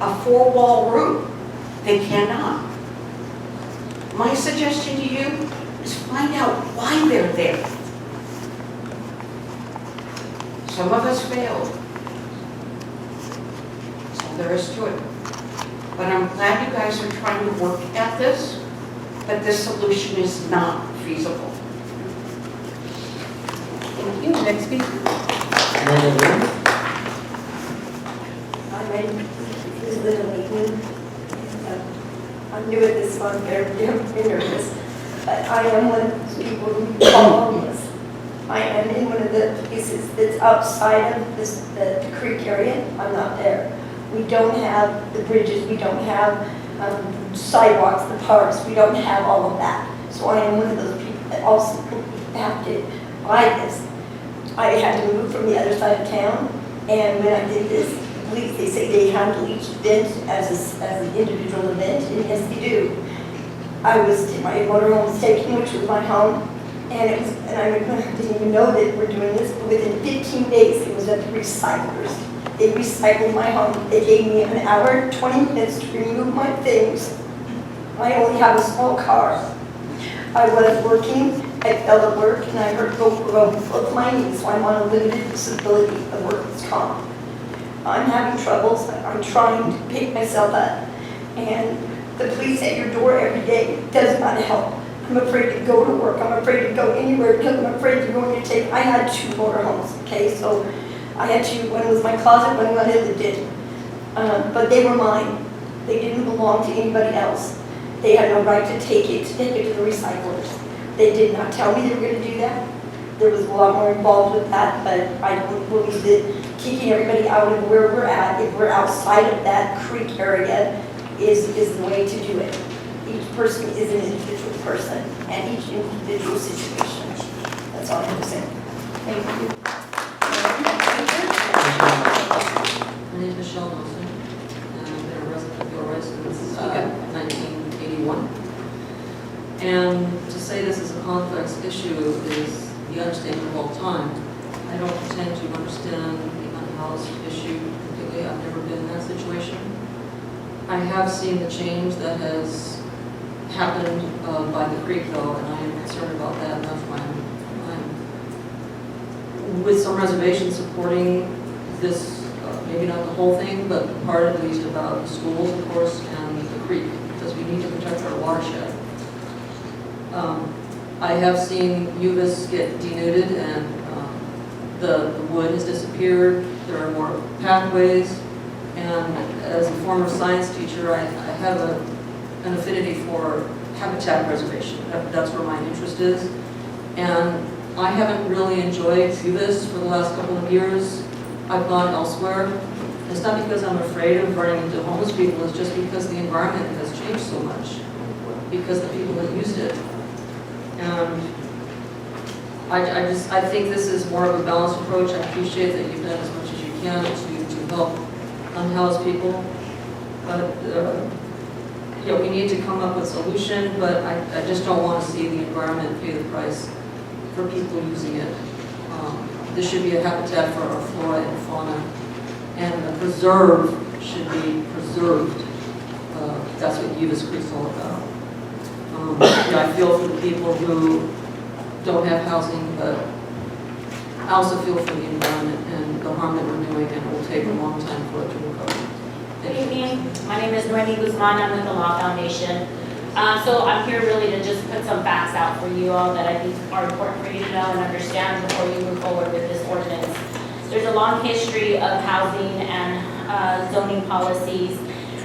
S16: a four-wall room. They cannot. My suggestion to you is find out why they're there. Some of us failed. That's all there is to it. But I'm glad you guys are trying to work at this, but this solution is not feasible.
S3: Thank you. Next speaker.
S13: Linda Lynn.
S17: I'm Linda Lynn. I'm new at this, so I'm very nervous. But I am one of those people who call homeless. I am in one of the places that's outside of the creek area. I'm not there. We don't have the bridges. We don't have sidewalks, the parks. We don't have all of that. So I am one of those people that also have to buy this. I had to move from the other side of town, and when I did this, police, they say they handle each event as an individual event, and yes, they do. My motorhome was taken, which was my home, and I didn't even know that we're doing this, but within 15 days, it was at the recyclers. They recycled my home. They gave me an hour and 20 minutes to remove my things. I only have a small car. I was working. I fell at work and I hurt both my knees, so I'm on a limited disability of workers' comp. I'm having troubles. I'm trying to pick myself up. And the police at your door every day does not help. I'm afraid to go to work. I'm afraid to go anywhere because I'm afraid they're going to take. I had 2 motorhomes, okay? So I had 2. One was my closet, one I lived in. But they were mine. They didn't belong to anybody else. They had no right to take it to the recyclers. They did not tell me they were going to do that. There was a lot more involved with that, but I don't believe that keeping everybody out of where we're at, if we're outside of that creek area, is the way to do it. Each person is an individual person, and each individual situation. That's all I have to say. Thank you.
S18: My name is Michelle Nelson, and I've been a resident of Gilroy since 1981. And to say this is a complex issue is the understatement of all time. I don't pretend to understand the unhoused issue completely. I've never been in that situation. I have seen the change that has happened by the creek, though, and I am concerned about that, and that's why I'm with some reservation supporting this, maybe not the whole thing, but part at least about the schools, of course, and the creek, because we need to protect our watershed. I have seen UVIS get denuded and the wood has disappeared. There are more pathways. And as a former science teacher, I have an affinity for habitat preservation. That's where my interest is. And I haven't really enjoyed UVIS for the last couple of years. I've gone elsewhere. It's not because I'm afraid of running into homeless people, it's just because the environment has changed so much. Because the people that used it. And I think this is more of a balanced approach. I appreciate that you've done as much as you can to help unhoused people. But we need to come up with a solution, but I just don't want to see the environment pay the price for people using it. This should be a habitat for our flora and fauna, and a preserve should be preserved. That's what Uvis Creek's all about. I feel for the people who don't have housing, but I also feel for the environment and the harm that we're doing, and it will take a long time for it to recover.
S19: Good evening. My name is Noemi Guzman. I'm with the Law Foundation. So I'm here really to just put some facts out for you all that I think are important for you to know and understand before you move forward with this ordinance. There's a long history of housing and zoning policies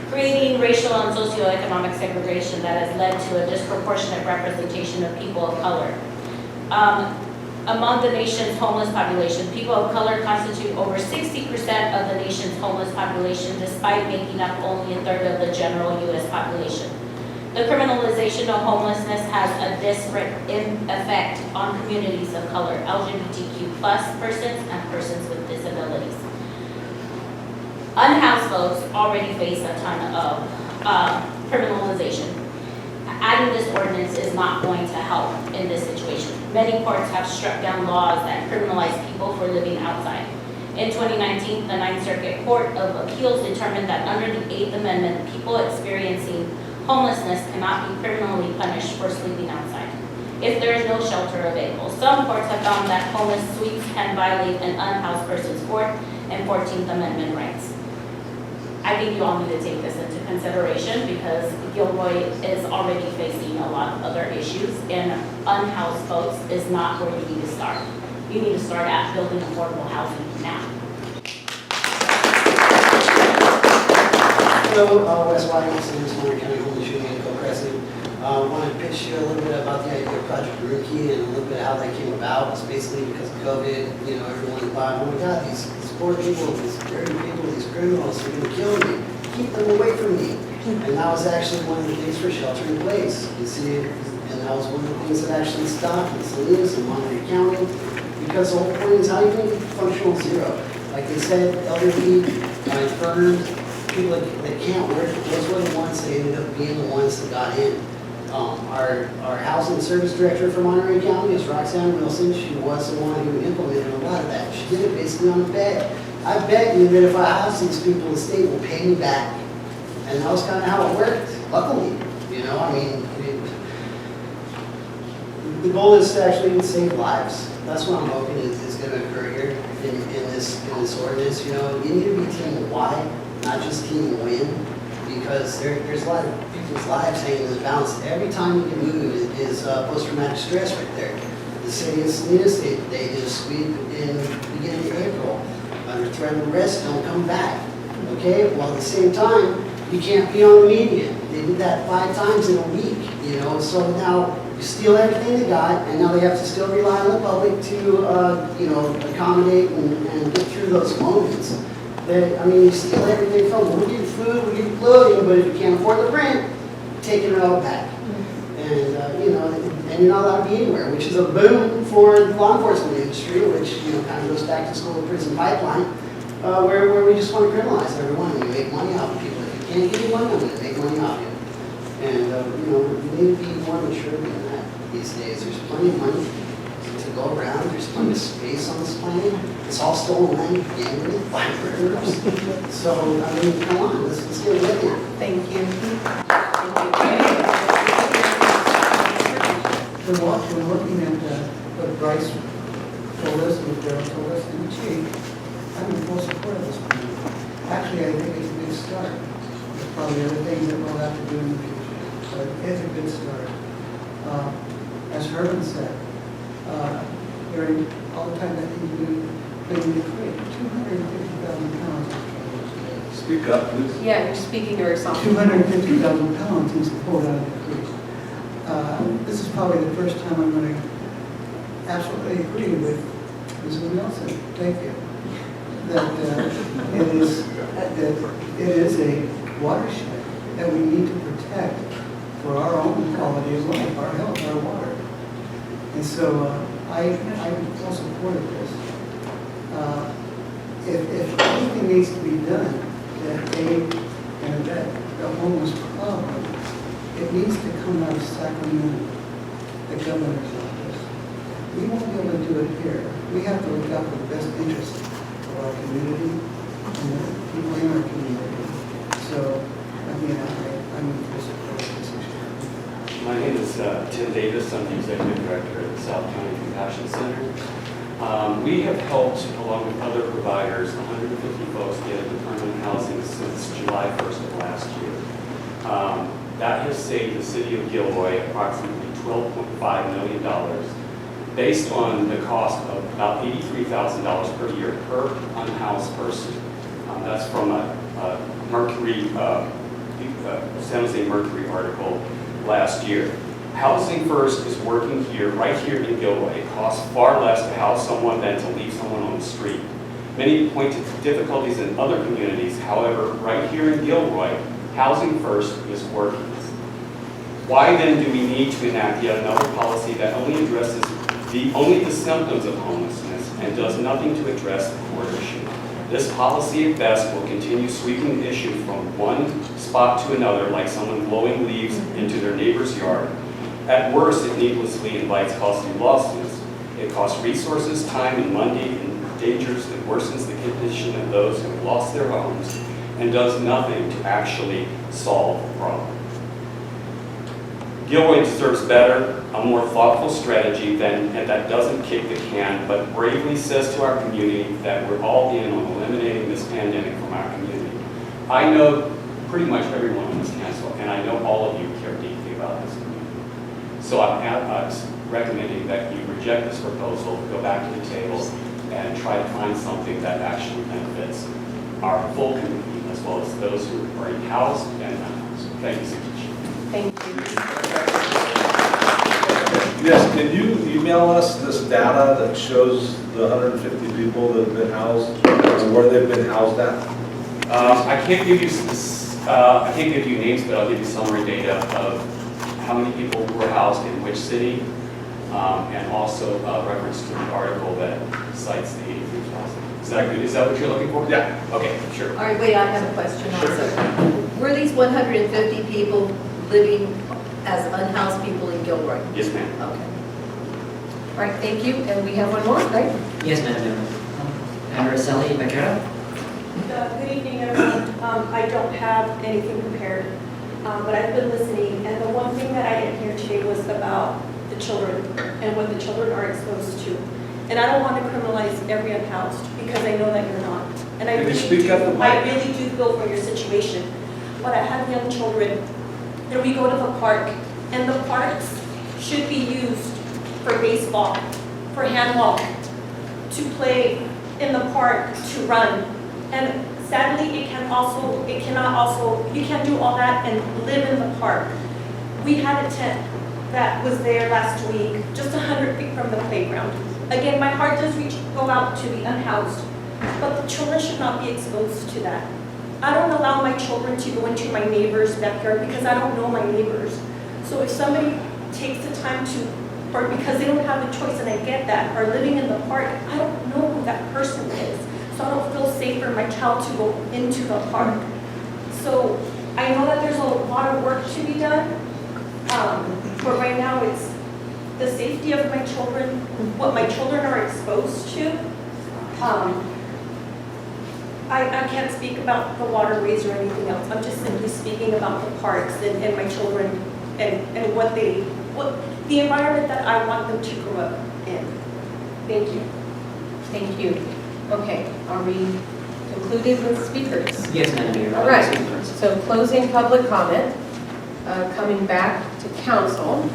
S19: creating racial and socioeconomic segregation that has led to a disproportionate representation of people of color. Among the nation's homeless population, people of color constitute over 60% of the nation's homeless population, despite making up only a third of the general U.S. population. The criminalization of homelessness has a disparate effect on communities of color, LGBTQ+ persons, and persons with disabilities. Unhoused folks already face a ton of criminalization. Adding this ordinance is not going to help in this situation. Many courts have struck down laws that criminalize people for living outside. In 2019, the Ninth Circuit Court of Appeals determined that under the 8th Amendment, people experiencing homelessness cannot be criminally punished for sleeping outside if there is no shelter available. Some courts have found that homeless suites can violate an unhoused person's 4th and 14th Amendment rights. I think you all need to take this into consideration because Gilroy is already facing a lot of other issues, and unhoused folks is not where you need to start. You need to start at building affordable housing now.
S1: Hello, Wes Watkinson, Monterey County Homeless Union Co-President. I want to pitch you a little bit about the idea of Project Rookie and a little bit how that came about. It's basically because of COVID, you know, everyone thought, oh my God, these poor people, these dirty people, these criminals, they're going to kill me. Keep them away from me. And that was actually one of the things for shelter in place. You see, and that was one of the things that actually stopped in Salinas and Monterey County, because the whole point is how you make functional zero. Like they said, elderly, infirmed, people that can't work, those were the ones that ended up being the ones that got in. Our housing service director for Monterey County is Roxanne Wilson. She was the one who implemented a lot of that. She did it basically on a bet. I bet you that if I house these people, the state will pay me back. And that was kind of how it worked, luckily. You know, I mean, the goal is to actually save lives. That's what I'm hoping is going to occur here in this ordinance. You know, you need to be team why, not just team win, because there's a lot of people's lives hanging in the balance. Every time you can move is post-traumatic stress right there. The city of Salinas, they just sweep in the beginning of April under threat of arrest, don't come back. Okay, well at the same time, you can't be on the media. They did that 5 times in a week, you know, so now you steal everything they got, and now they have to still rely on the public to, you know, accommodate and get through those moments. I mean, you steal everything from them. We'll give you food, we'll give you clothing, but if you can't afford the rent, taking it all back. And, you know, and you're not allowed to be anywhere, which is a boom for the law enforcement industry, which, you know, kind of goes back to school and prison pipeline, where we just want to criminalize everyone and we make money off of people. If you can't give me money, I'm going to make money off you. And, you know, we need to be more mature than that these days. There's plenty of money to go around. There's plenty of space on this planet. It's all stolen land to begin with by murderers. So, I mean, come on, let's get with it.
S3: Thank you.
S20: We're looking at what Bryce told us and what Daryl told us, and gee, I'm in full support of this plan. Actually, I think it's a good start. There's probably other things that we'll have to do in the future, but it's a good start. As Herman said, during all the time that he's been cleaning the creek, 250,000 pounds.
S6: Speak up, please.
S3: Yeah, you're speaking to yourself.
S20: 250,000 pounds he's pulled out of the creek. This is probably the first time I'm going to absolutely agree with Ms. Nelson. Thank you. That it is a watershed that we need to protect for our own quality of life, our health, our water. And so I'm in full support of this. If anything needs to be done to aid and abet the homeless problem, it needs to come out of Sacramento, the governor's office. We won't be able to do it here. We have to look out for the best interest of our community and the people in our community. So, again, I'm in full support of this issue.
S21: My name is Tim Davis. I'm the Executive Director at the South County Compassion Center. We have helped, along with other providers, 150 folks get into permanent housing since July 1st of last year. That has saved the city of Gilroy approximately $12.5 million, based on the cost of about $83,000 per year per unhoused person. That's from a Mercury, San Jose Mercury article last year. Housing First is working here, right here in Gilroy. It costs far less to house someone than to leave someone on the street. Many point to difficulties in other communities. However, right here in Gilroy, Housing First is working. Why then do we need to enact yet another policy that only addresses only the symptoms of homelessness and does nothing to address the core issue? This policy at best will continue sweeping the issue from one spot to another like someone blowing leaves into their neighbor's yard. At worst, it needlessly invites costly lawsuits. It costs resources, time, and money, and endangers and worsens the condition of those who have lost their homes, and does nothing to actually solve the problem. Gilroy deserves better, a more thoughtful strategy and that doesn't kick the can, but bravely says to our community that we're all in on eliminating this pandemic from our community. I know pretty much everyone on this council, and I know all of you care deeply about this community. So I'm recommending that you reject this proposal, go back to the table, and try to find something that actually benefits our full community, as well as those who are in housed and unhoused. Thank you so much.
S3: Thank you.
S6: Yes, can you email us this data that shows the 150 people that have been housed and where they've been housed at?
S21: I can't give you I can't give you names, but I'll give you summary data of how many people were housed in which city, and also reference to the article that cites the 83,000. Is that good? Is that what you're looking for? Yeah. Okay, sure.
S22: All right, wait, I have a question also. Were these 150 people living as unhoused people in Gilroy?
S21: Yes, ma'am.
S22: Okay.
S3: All right, thank you. And we have one more, right?
S13: Yes, Madam Mayor. Araceli Becerra.
S23: Good evening, everyone. I don't have anything prepared, but I've been listening, and the one thing that I didn't hear today was about the children and what the children are exposed to. And I don't want to criminalize every unhoused, because I know that you're not. And I really do feel for your situation. But I have young children, and we go to the park, and the parks should be used for baseball, for handball, to play in the park, to run. And sadly, you can't do all that and live in the park. We had a tent that was there last week, just 100 feet from the playground. Again, my heart does go out to the unhoused, but the children should not be exposed to that. I don't allow my children to go into my neighbor's backyard because I don't know my neighbors. So if somebody takes the time to, or because they don't have a choice, and I get that, are living in the park, I don't know who that person is. So I don't feel safe for my child to go into the park. So I know that there's a lot of work to be done, but right now it's the safety of my children, what my children are exposed to. I can't speak about the waterways or anything else. I'm just simply speaking about the parks and my children and what the environment that I want them to grow up in. Thank you.
S3: Thank you. Okay, are we concluded with speakers?
S13: Yes, Madam Mayor.
S3: All right, so closing public comment, coming back to council.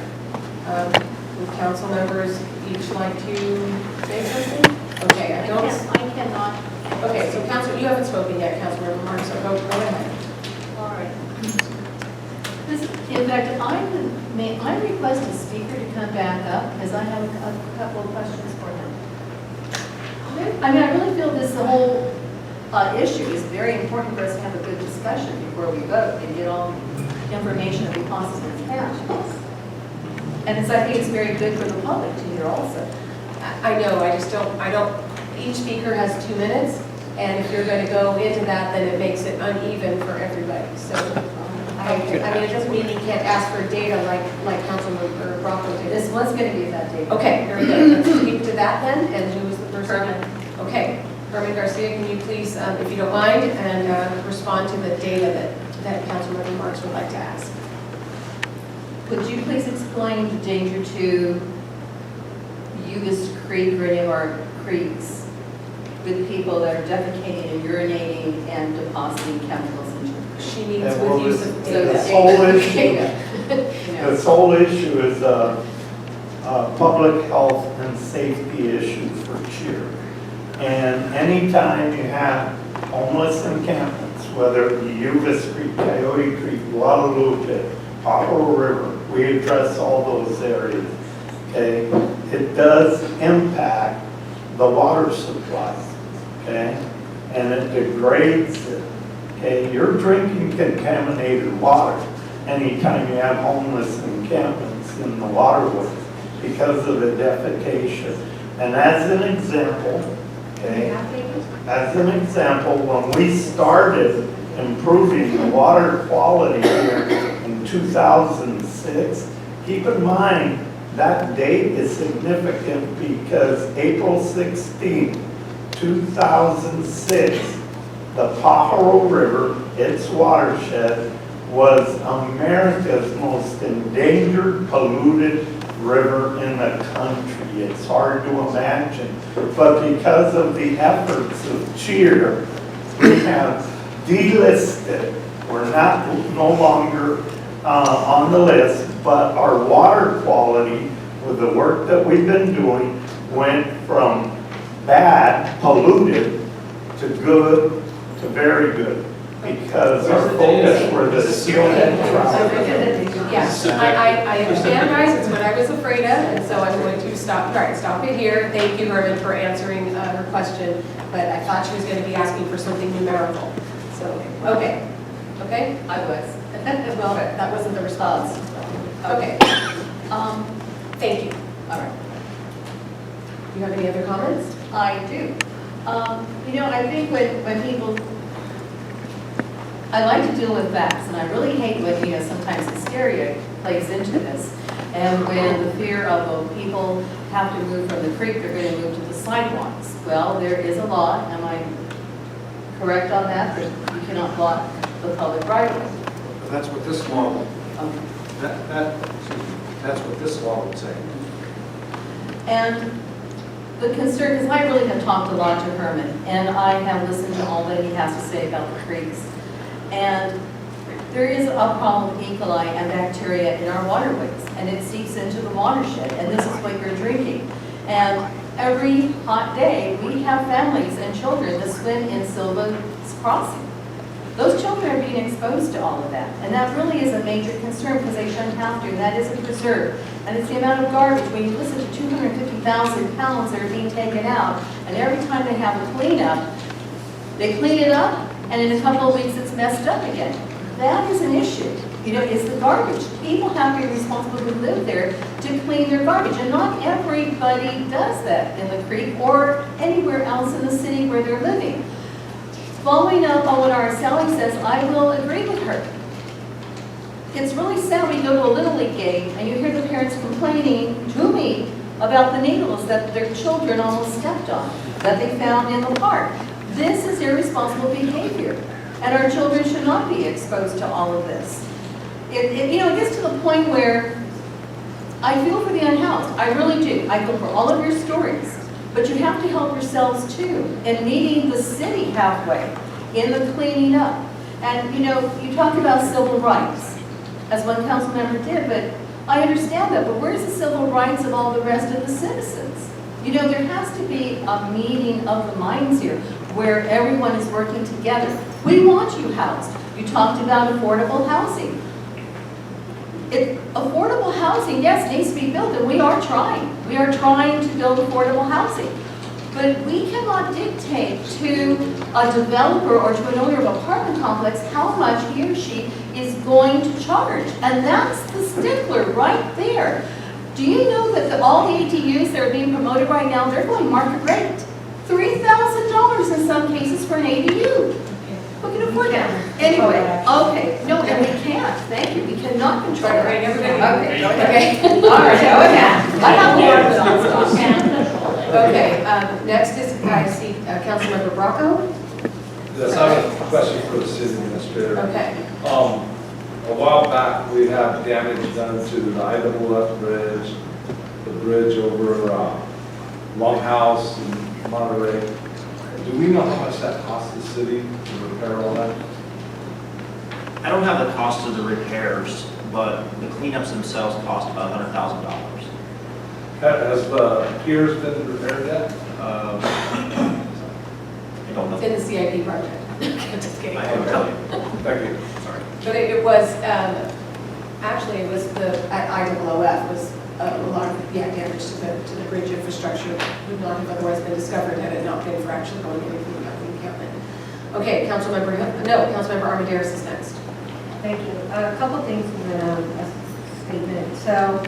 S3: Would council members each like to say something? Okay, I cannot. Okay, so council, you haven't spoken yet, Councilmember Mark, so go ahead.
S24: All right. In fact, may I request a speaker to come back up, because I have a couple of questions for him. I mean, I really feel this whole issue is very important for us to have a good discussion before we vote and get all the information that we possibly can. And I think it's very good for the public to hear also.
S3: I know, I don't, each speaker has 2 minutes, and if you're going to go into that, then it makes it uneven for everybody. So, I mean, it doesn't mean you can't ask for data like Councilmember Bracco did.
S24: This was going to be that data.
S3: Okay, very good. Let's keep to that then, and who was the person? Okay, Herman Garcia, can you please, if you don't mind, and respond to the data that Councilmember Marks would like to ask?
S22: Could you please explain the danger to Uvis Creek or any of our creeks with people that are defecating and urinating and depositing chemicals into the creek?
S3: She needs
S12: Yeah, well,
S3: with use of
S12: this
S3: data.
S12: whole issue,
S22: Data.
S12: this whole issue is a public health and safety issue for cheer. And anytime you have homeless encampments, whether it be Uvis Creek, Coyote Creek, Guadalupe, Pajaro River, we address all those areas, okay? It does impact the water supply, okay? And it degrades it, okay? You're drinking contaminated water anytime you have homeless encampments in the waterways because of the defecation. And as an example, okay, as an example, when we started improving the water quality here in 2006, keep in mind that date is significant because April 16, 2006, the Pajaro River, its watershed, was America's most endangered, polluted river in the country. It's hard to imagine. But because of the efforts of CHEER, we have delisted, we're no longer on the list, but our water quality with the work that we've been doing went from bad, polluted, to good, to very good. Because our focus were the skillhead trout.
S3: Yes, I understand, guys, it's what I was afraid of, and so I'm going to stop it here. Thank you, Herman, for answering her question, but I thought she was going to be asking for something numerical. So, okay,
S22: I was.
S3: well, that wasn't the response. Okay, thank you.
S22: All right.
S3: Do you have any other comments?
S22: I do. I think when people, I like to deal with facts, and I really hate when, sometimes hysteria plays into this. And when the fear of, people have to move from the creek, they're going to move to the sidewalks. Well, there is a law, am I correct on that? You cannot block the public right of way.
S6: That's what this law,
S22: Okay.
S6: that's what this law would say.
S22: And the concern, because I really have talked a lot to Herman, and I have listened to all that he has to say about the creeks. And there is a problem with E. coli and bacteria in our waterways, and it seeps into the watershed, and this is what you're drinking. And every hot day, we have families and children that swim in Silva's Crossing. Those children are being exposed to all of that, and that really is a major concern because they shouldn't have to, and that is a preserve. And it's the amount of garbage. When you listen to 250,000 pounds that are being taken out, and every time they have a cleanup, they clean it up, and in a couple of weeks it's messed up again. That is an issue. It's the garbage. People have to be responsible who live there to clean their garbage, and not everybody does that in the creek or anywhere else in the city where they're living. Following up on what our Sally says, I will agree with her. It's really sad when you go to a Little League game and you hear the parents complaining to me about the needles that their children almost stepped on, that they found in the park. This is irresponsible behavior, and our children should not be exposed to all of this. It gets to the point where I feel for the unhoused. I really do. I feel for all of your stories. But you have to help yourselves too in meeting the city halfway in the cleaning up. And you talk about civil rights, as one council member did, but I understand that. But where's the civil rights of all the rest of the citizens? There has to be a meeting of the minds here where everyone is working together. We want you housed. You talked about affordable housing. Affordable housing, yes, needs to be built, and we are trying. We are trying to build affordable housing. But we cannot dictate to a developer or to an owner of an apartment complex how much he or she is going to charge. And that's the stickler right there. Do you know that all the ADUs that are being promoted right now, they're going market rate? $3,000 in some cases for an ADU. Who can afford that? Anyway, okay, no, and we can't, thank you, we cannot control it.
S3: Right, everybody.
S22: Okay, all right, go ahead. I have more, but I'll stop.
S3: Okay, next is, I see Councilmember Bracco.
S6: Yes, I have a question for the city administrator.
S3: Okay.
S6: A while back, we had damage done to the IWF bridge, the bridge over Longhouse in Monterey. Do we know how much that cost the city to repair all that?
S4: I don't have the cost of the repairs, but the cleanups themselves cost about $100,000.
S6: Has the piers been repaired yet?
S4: I don't know.
S3: In the CIP project. Just kidding.
S4: I can't tell you.
S6: Thank you.
S4: Sorry.
S3: But it was, actually, it was at IWF was a lot of, damage to the bridge infrastructure would not have otherwise been discovered had it not been for actually going in and cleaning up the encampment. Okay, Councilmember Armendariz is next.
S7: Thank you. A couple things in the statement. So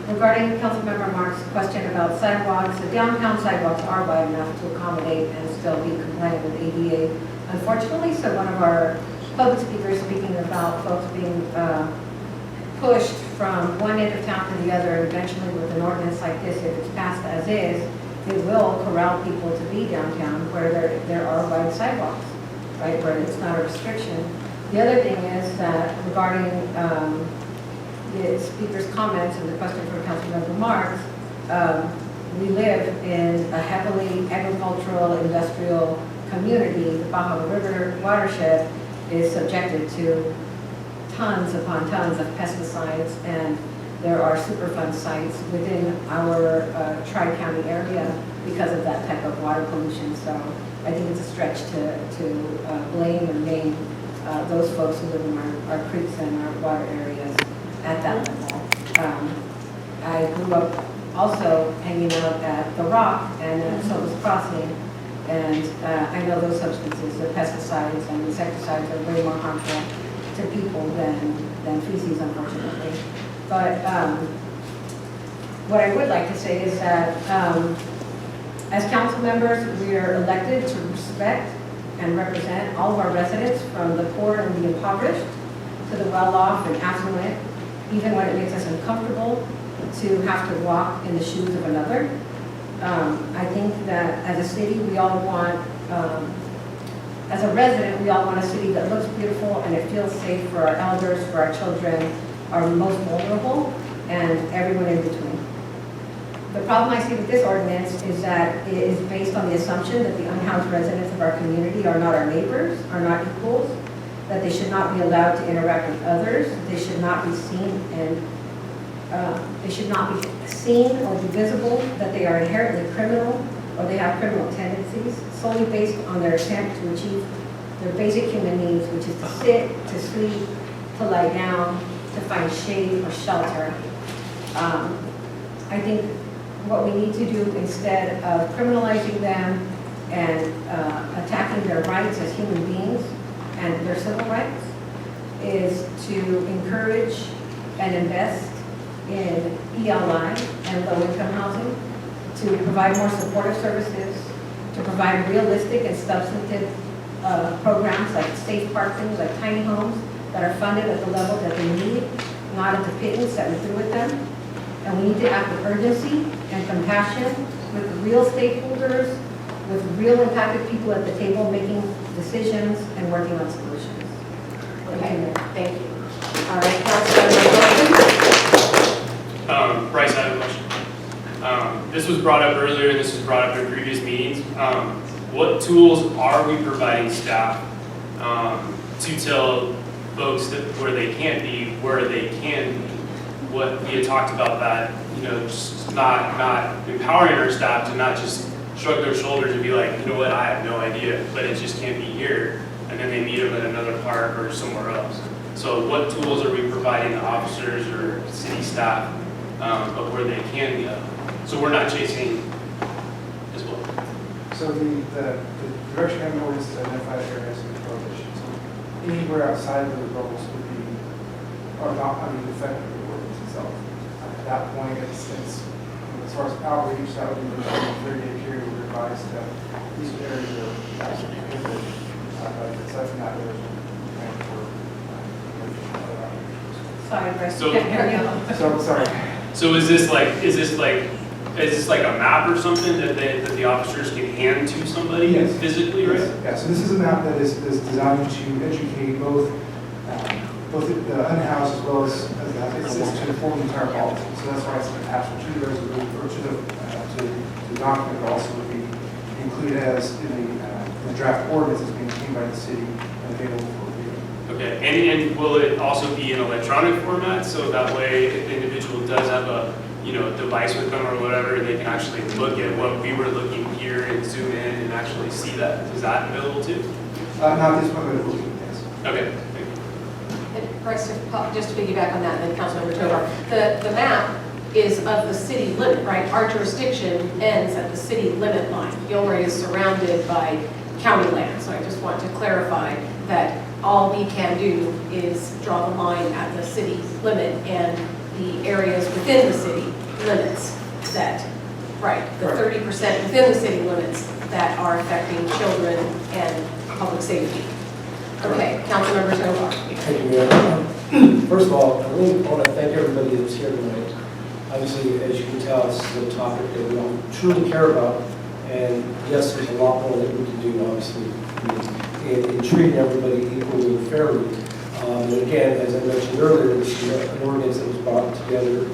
S7: regarding Councilmember Mark's question about sidewalks, the downtown sidewalks are wide enough to accommodate and still be compliant with ADA. Unfortunately, so one of our public speakers speaking about folks being pushed from one end of town to the other, eventually with an ordinance like this, if it's passed as is, it will corral people to be downtown where there are wide sidewalks, right, where it's not a restriction. The other thing is that regarding the speaker's comments and the question from Councilmember Marks, we live in a heavily agricultural, industrial community. The Baja River watershed is subjected to tons upon tons of pesticides, and there are Superfund sites within our Tri-County area because of that type of water pollution. So I think it's a stretch to blame and name those folks who live in our creeks and our water areas at that level. I grew up also hanging out at The Rock and at Silver's Crossing, and I know those substances, the pesticides and insecticides, are way more harmful to people than feces, unfortunately. But what I would like to say is that as council members, we are elected to respect and represent all of our residents, from the poor and the impoverished to the well-off and affluent, even when it makes us uncomfortable to have to walk in the shoes of another. I think that as a city, we all want, as a resident, we all want a city that looks beautiful and it feels safe for our elders, for our children, our most vulnerable, and everyone in between. The problem I see with this ordinance is that it is based on the assumption that the unhoused residents of our community are not our neighbors, are not equals, that they should not be allowed to interact with others, they should not be seen or be visible, that they are inherently criminal or they have criminal tendencies, solely based on their attempt to achieve their basic human needs, which is to sit, to sleep, to lie down, to find shade or shelter. I think what we need to do, instead of criminalizing them and attacking their rights as human beings and their civil rights, is to encourage and invest in ELI and low-income housing, to provide more supportive services, to provide realistic and substantive programs like safe parking, like tiny homes that are funded at the level that they need, not at the pittance that we threw at them. And we need to act with urgency and compassion with real stakeholders, with real impacted people at the table making decisions and working on solutions.
S3: Okay, thank you. All right, Councilmember
S10: Bryce, I have a question. This was brought up earlier, and this was brought up in previous meetings. What tools are we providing staff to tell folks that where they can't be, where they can be? What we had talked about, that, just not empowering our staff to not just shrug their shoulders and be like, you know what, I have no idea, but it just can't be here, and then they meet them at another park or somewhere else. So what tools are we providing the officers or city staff of where they can go? So we're not chasing as well.
S5: So the direction having ordinance to identify areas of prohibition. So anywhere outside of those bubbles would be, or not, affected by the ordinance itself. At that point, it's as far as outreach, that would be the 30-day period we advise that these areas are actually prohibited. Aside from that, there's a plan for
S3: Sorry, Bryce,
S10: So-
S3: can't hear you.
S5: So, sorry.
S10: So is this like is this like a map or something that the officers can hand to somebody
S5: Yes.
S10: physically, right?
S5: Yeah, so this is a map that is designed to educate both the unhoused as well as the applicants to inform the entire policy. So that's why it's attached to the resolution, or to the document, but also would be included as in the draft ordinance that's being maintained by the city and available for review.
S10: Okay, and will it also be in electronic format, so that way if the individual does have a, device with them or whatever, they can actually look at what we were looking here and zoom in and actually see that? Is that available too?
S5: Not this one, but it will be, yes.
S10: Okay.
S3: And Bryce, just to piggyback on that, and then Councilmember Tovar, the map is of the city limit, right? Our jurisdiction ends at the city limit line. Gilroy is surrounded by county land, so I just want to clarify that all we can do is draw the line at the city limit and the areas within the city limits that, right, the 30% within the city limits that are affecting children and public safety. Okay, Councilmember Tovar.
S2: Thank you, Mayor. First of all, I really want to thank everybody that's here tonight. Obviously, as you can tell, this is a topic that we all truly care about. And yes, there's a lot more that we can do, obviously, in treating everybody equally and fairly. And again, as I mentioned earlier, this is an ordinance that was brought together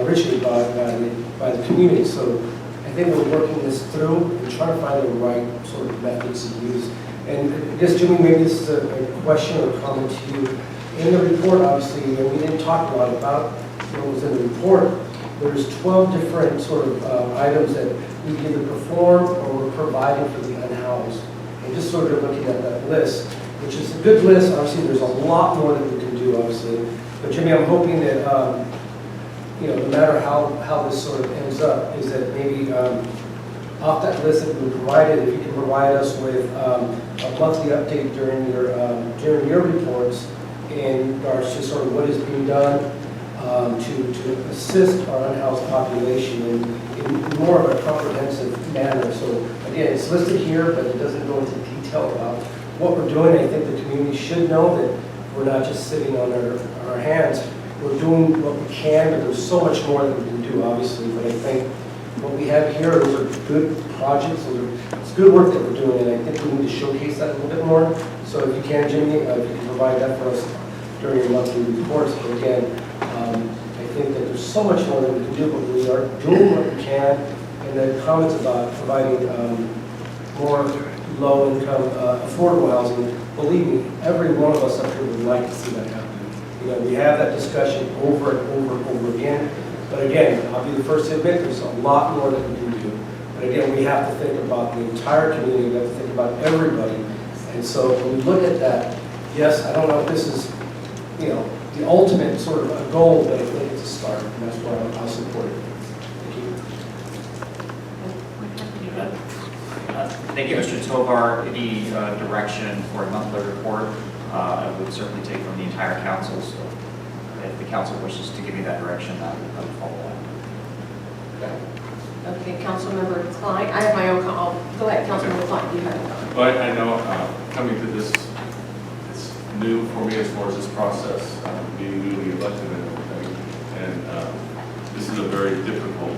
S2: originally by the community. So I think we're working this through and trying to find the right sort of methods to use. And I guess, Jimmy, maybe this is a question or comment to you. In the report, obviously, and we didn't talk a lot about what was in the report, there's 12 different sort of items that we can either perform or we're providing for the unhoused. And just sort of looking at that list, which is a good list. Obviously, there's a lot more that we can do, obviously. But Jimmy, I'm hoping that, no matter how this sort of ends up, is that maybe off that list that we provided, if you can provide us with a monthly update during your reports in regards to sort of what is being done to assist our unhoused population in more of a comprehensive manner. So again, it's listed here, but it doesn't go into detail about what we're doing. I think the community should know that we're not just sitting on our hands. We're doing what we can, but there's so much more that we can do, obviously. But I think what we have here, those are good projects. It's good work that we're doing, and I think we need to showcase that a little bit more. So if you can, Jimmy, if you can provide that for us during your monthly reports. But again, I think that there's so much more that we can do, but we are doing what we can. And the comments about providing more low-income, affordable housing, believe me, every one of us up here would like to see that happen. We have that discussion over and over and over again. But again, I'll be the first to admit there's a lot more that we can do. But again, we have to think about the entire community. We have to think about everybody. And so when we look at that, yes, I don't know if this is, the ultimate sort of a goal, but I think it's a start, and that's why I'll support it.
S4: Thank you, Mr. Tovar. Any direction for a monthly report, I would certainly take from the entire council. So if the council wishes to give me that direction, I would follow that.
S3: Okay, Councilmember Klein. I have my own call. Go ahead, Councilmember Klein. You have a comment.
S9: Well, I know coming to this, it's new for me as far as this process, being newly elected and everything. And this is a very difficult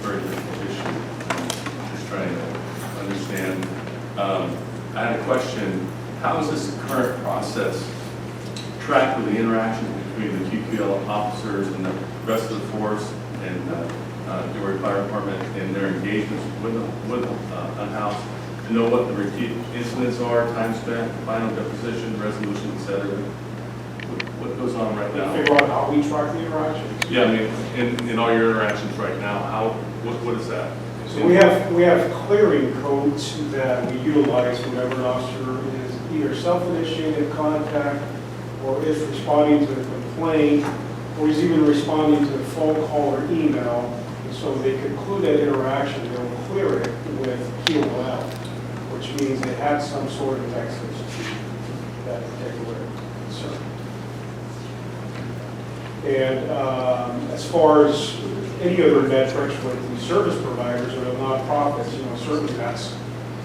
S9: issue. Just trying to understand. I had a question. How is this current process tracked with the interactions between the QQL officers and the rest of the force and Gilroy Fire Department in their engagements with unhoused, to know what the repeat incidents are, time spent, final deposition, resolution, etc. What goes on right now?
S5: Figure out how we track the interactions.
S9: Yeah, I mean, in all your interactions right now, what is that?
S5: So we have clearing codes that we utilize whenever an officer is either self-initiated contact or is responding to a complaint or is even responding to a phone call or email. And so they conclude that interaction, they'll clear it with QOL, which means they had some sort of access to that particular concern. And as far as any other metrics with the service providers or the nonprofits, certainly that's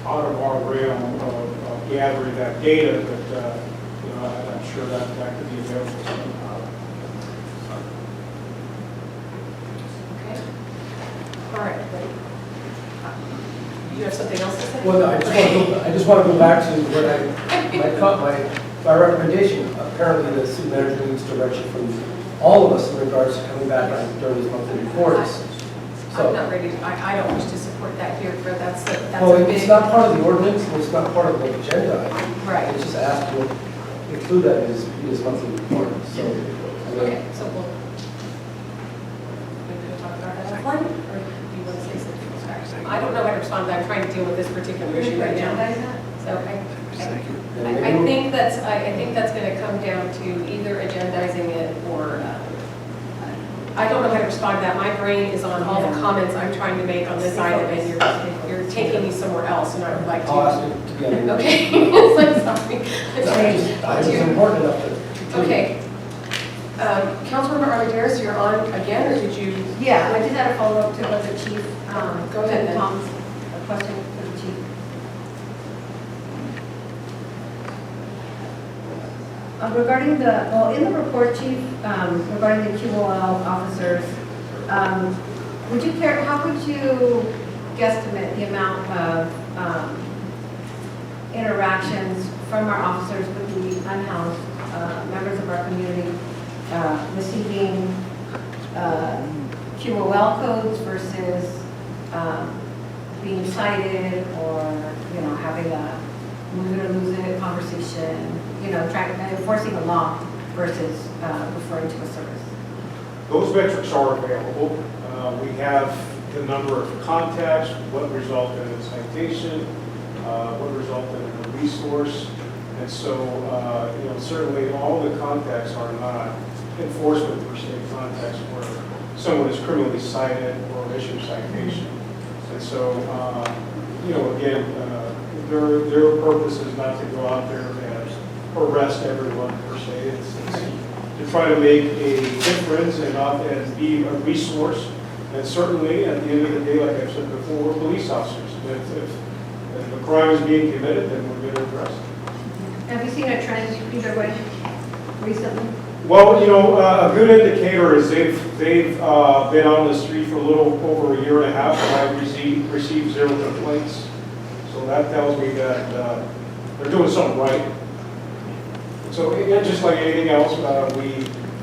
S5: out of our realm of gathering that data, but I'm sure that could be available somehow.
S3: Okay. you have something else to say?
S2: Well, no, I just want to go back to what my recommendation. Apparently, the city manager needs direction from all of us in regards to coming back during these monthly reports.
S3: I'm not ready, I don't wish to support that here, but that's
S2: Well,
S3: a
S2: it's
S3: big.
S2: not part of the ordinance, and it's not part of the agenda.
S3: Right.
S2: It's just asked to include that in his monthly report, so.
S3: Okay, so we'll talk about that offline, or do you want to say something? I don't know how to respond, but I'm trying to deal with this particular issue right now. So I think that's going to come down to either agendizing it or, I don't know how to respond to that. My brain is on all the comments I'm trying to make on this item, and you're taking me somewhere else, and I would like to.
S2: I'll ask you to be on.
S3: Okay, so sorry.
S2: It's important enough to.
S3: Okay. Councilmember Armendariz, you're on again, or did you?
S7: Yeah, I just had a follow-up to what the chief,
S3: Go ahead then.
S7: Tom's question for the chief. Regarding in the report, chief, regarding the QOL officers, how would you guesstimate the amount of interactions from our officers with the unhoused members of our community receiving QOL codes versus being cited or, having a move it or lose it conversation, enforcing a law versus referring to a service?
S8: Those metrics are available. We have the number of contacts, what resulted in a citation, what resulted in a resource. And so, certainly all the contacts are not enforcement per se contacts where someone is criminally cited or issued citation. And so, again, their purpose is not to go out there and arrest everyone per se. It's to try to make a difference and be a resource. And certainly, at the end of the day, like I've said before, we're police officers. If a crime is being committed, then we're going to address it.
S7: Have you seen a trend either way recently?
S8: Well, a good indicator is they've been on the street for a little over a year and a half, and I've received 0 complaints. So that tells me that they're doing something right. So again, just like anything else,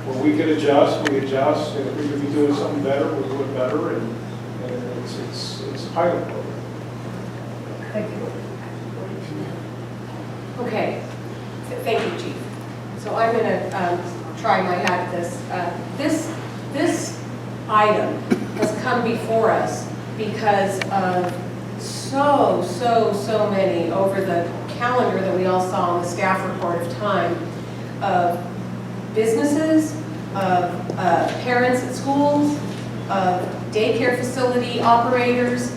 S8: when we can adjust, we adjust, and if we could be doing something better, we'll do it better, and it's a pilot program.
S7: Thank you.
S3: Okay, thank you, Chief. So I'm going to try my hat at this. This item has come before us because of so many over the calendar that we all saw on the staff report of time of businesses, of parents at schools, of daycare facility operators,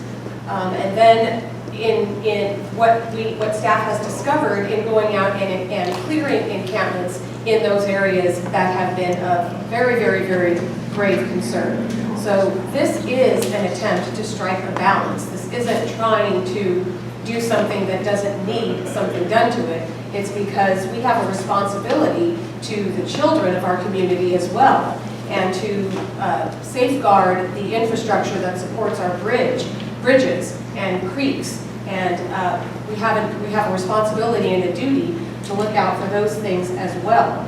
S3: and then in what staff has discovered in going out and clearing encampments in those areas that have been of very, very, very grave concern. So this is an attempt to strike a balance. This isn't trying to do something that doesn't need something done to it. It's because we have a responsibility to the children of our community as well, and to safeguard the infrastructure that supports our bridges and creeks. And we have a responsibility and a duty to look out for those things as well.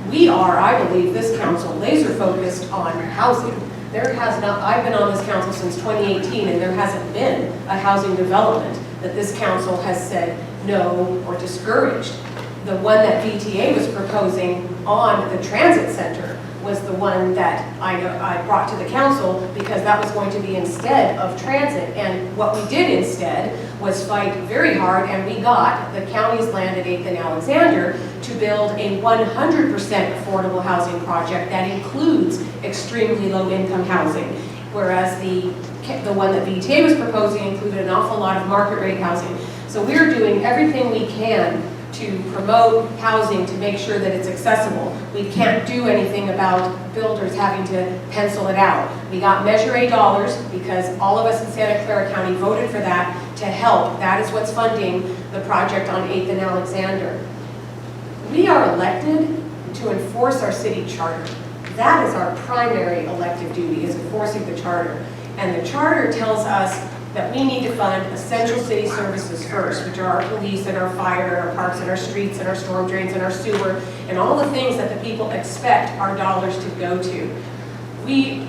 S3: We are, I believe, this council laser focused on housing. There has not, I've been on this council since 2018, and there hasn't been a housing development that this council has said no or discouraged. The one that VTA was proposing on the transit center was the one that I brought to the council because that was going to be instead of transit. And what we did instead was fight very hard, and we got the county's land at 8th and Alexander to build a 100% affordable housing project that includes extremely low income housing, whereas the one that VTA was proposing included an awful lot of market rate housing. So we're doing everything we can to promote housing to make sure that it's accessible. We can't do anything about builders having to pencil it out. We got Measure A dollars because all of us in Santa Clara County voted for that to help. That is what's funding the project on 8th and Alexander. We are elected to enforce our city charter. That is our primary elective duty, is enforcing the charter. And the charter tells us that we need to fund essential city services first, which are our police and our fire, and our parks and our streets and our storm drains and our sewer, and all the things that the people expect our dollars to go to. The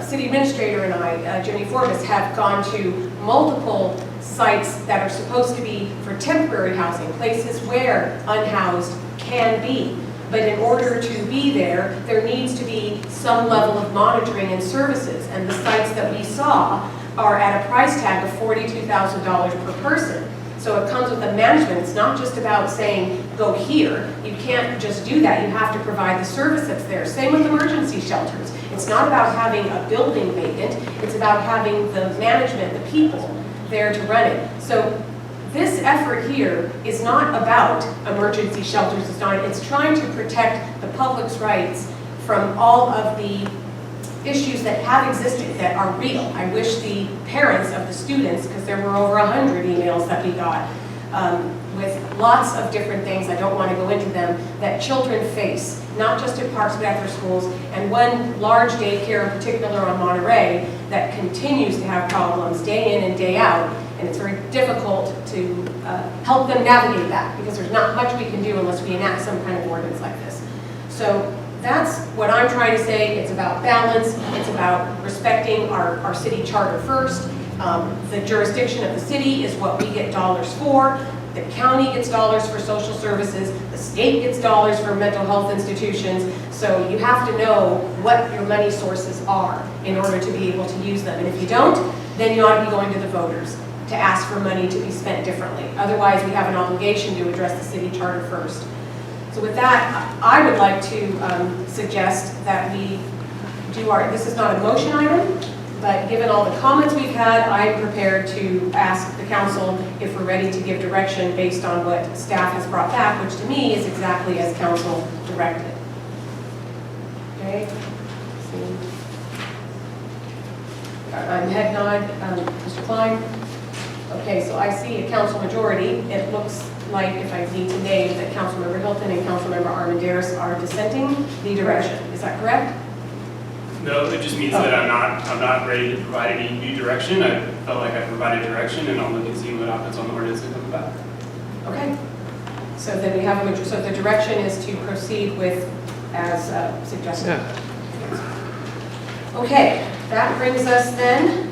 S3: city administrator and I, Jenny Forbes, have gone to multiple sites that are supposed to be for temporary housing, places where unhoused can be. But in order to be there, there needs to be some level of monitoring and services. And the sites that we saw are at a price tag of $42,000 per person. So it comes with a management. It's not just about saying, go here. You can't just do that. You have to provide the service that's there. Same with emergency shelters. It's not about having a building vacant. It's about having the management, the people there to run it. So this effort here is not about emergency shelters. It's trying to protect the public's rights from all of the issues that have existed that are real. I wish the parents of the students, because there were over 100 emails that we got with lots of different things, I don't want to go into them, that children face, not just at parks but at their schools, and one large daycare in particular on Monterey that continues to have problems day in and day out, and it's very difficult to help them navigate that because there's not much we can do unless we enact some kind of ordinance like this. So that's what I'm trying to say. It's about balance. It's about respecting our city charter first. The jurisdiction of the city is what we get dollars for. The county gets dollars for social services. The state gets dollars for mental health institutions. So you have to know what your money sources are in order to be able to use them. And if you don't, then you ought to be going to the voters to ask for money to be spent differently. Otherwise, we have an obligation to address the city charter first. So with that, I would like to suggest that we do this is not a motion item, but given all the comments we've had, I'm prepared to ask the council if we're ready to give direction based on what staff has brought back, which to me is exactly as council directed. Okay? I'm head nod, Mr. Klein. Okay, so I see a council majority. It looks like, if I need to name, that Councilmember Hilton and Councilmember Armendariz are dissenting the direction. Is that correct?
S10: No, it just means that I'm not ready to provide any new direction. I felt like I provided direction, and I'll look and see what happens on the ordinance that comes back.
S3: Okay. So then we have so the direction is to proceed with as suggested.
S10: Yeah.
S3: Okay, that brings us then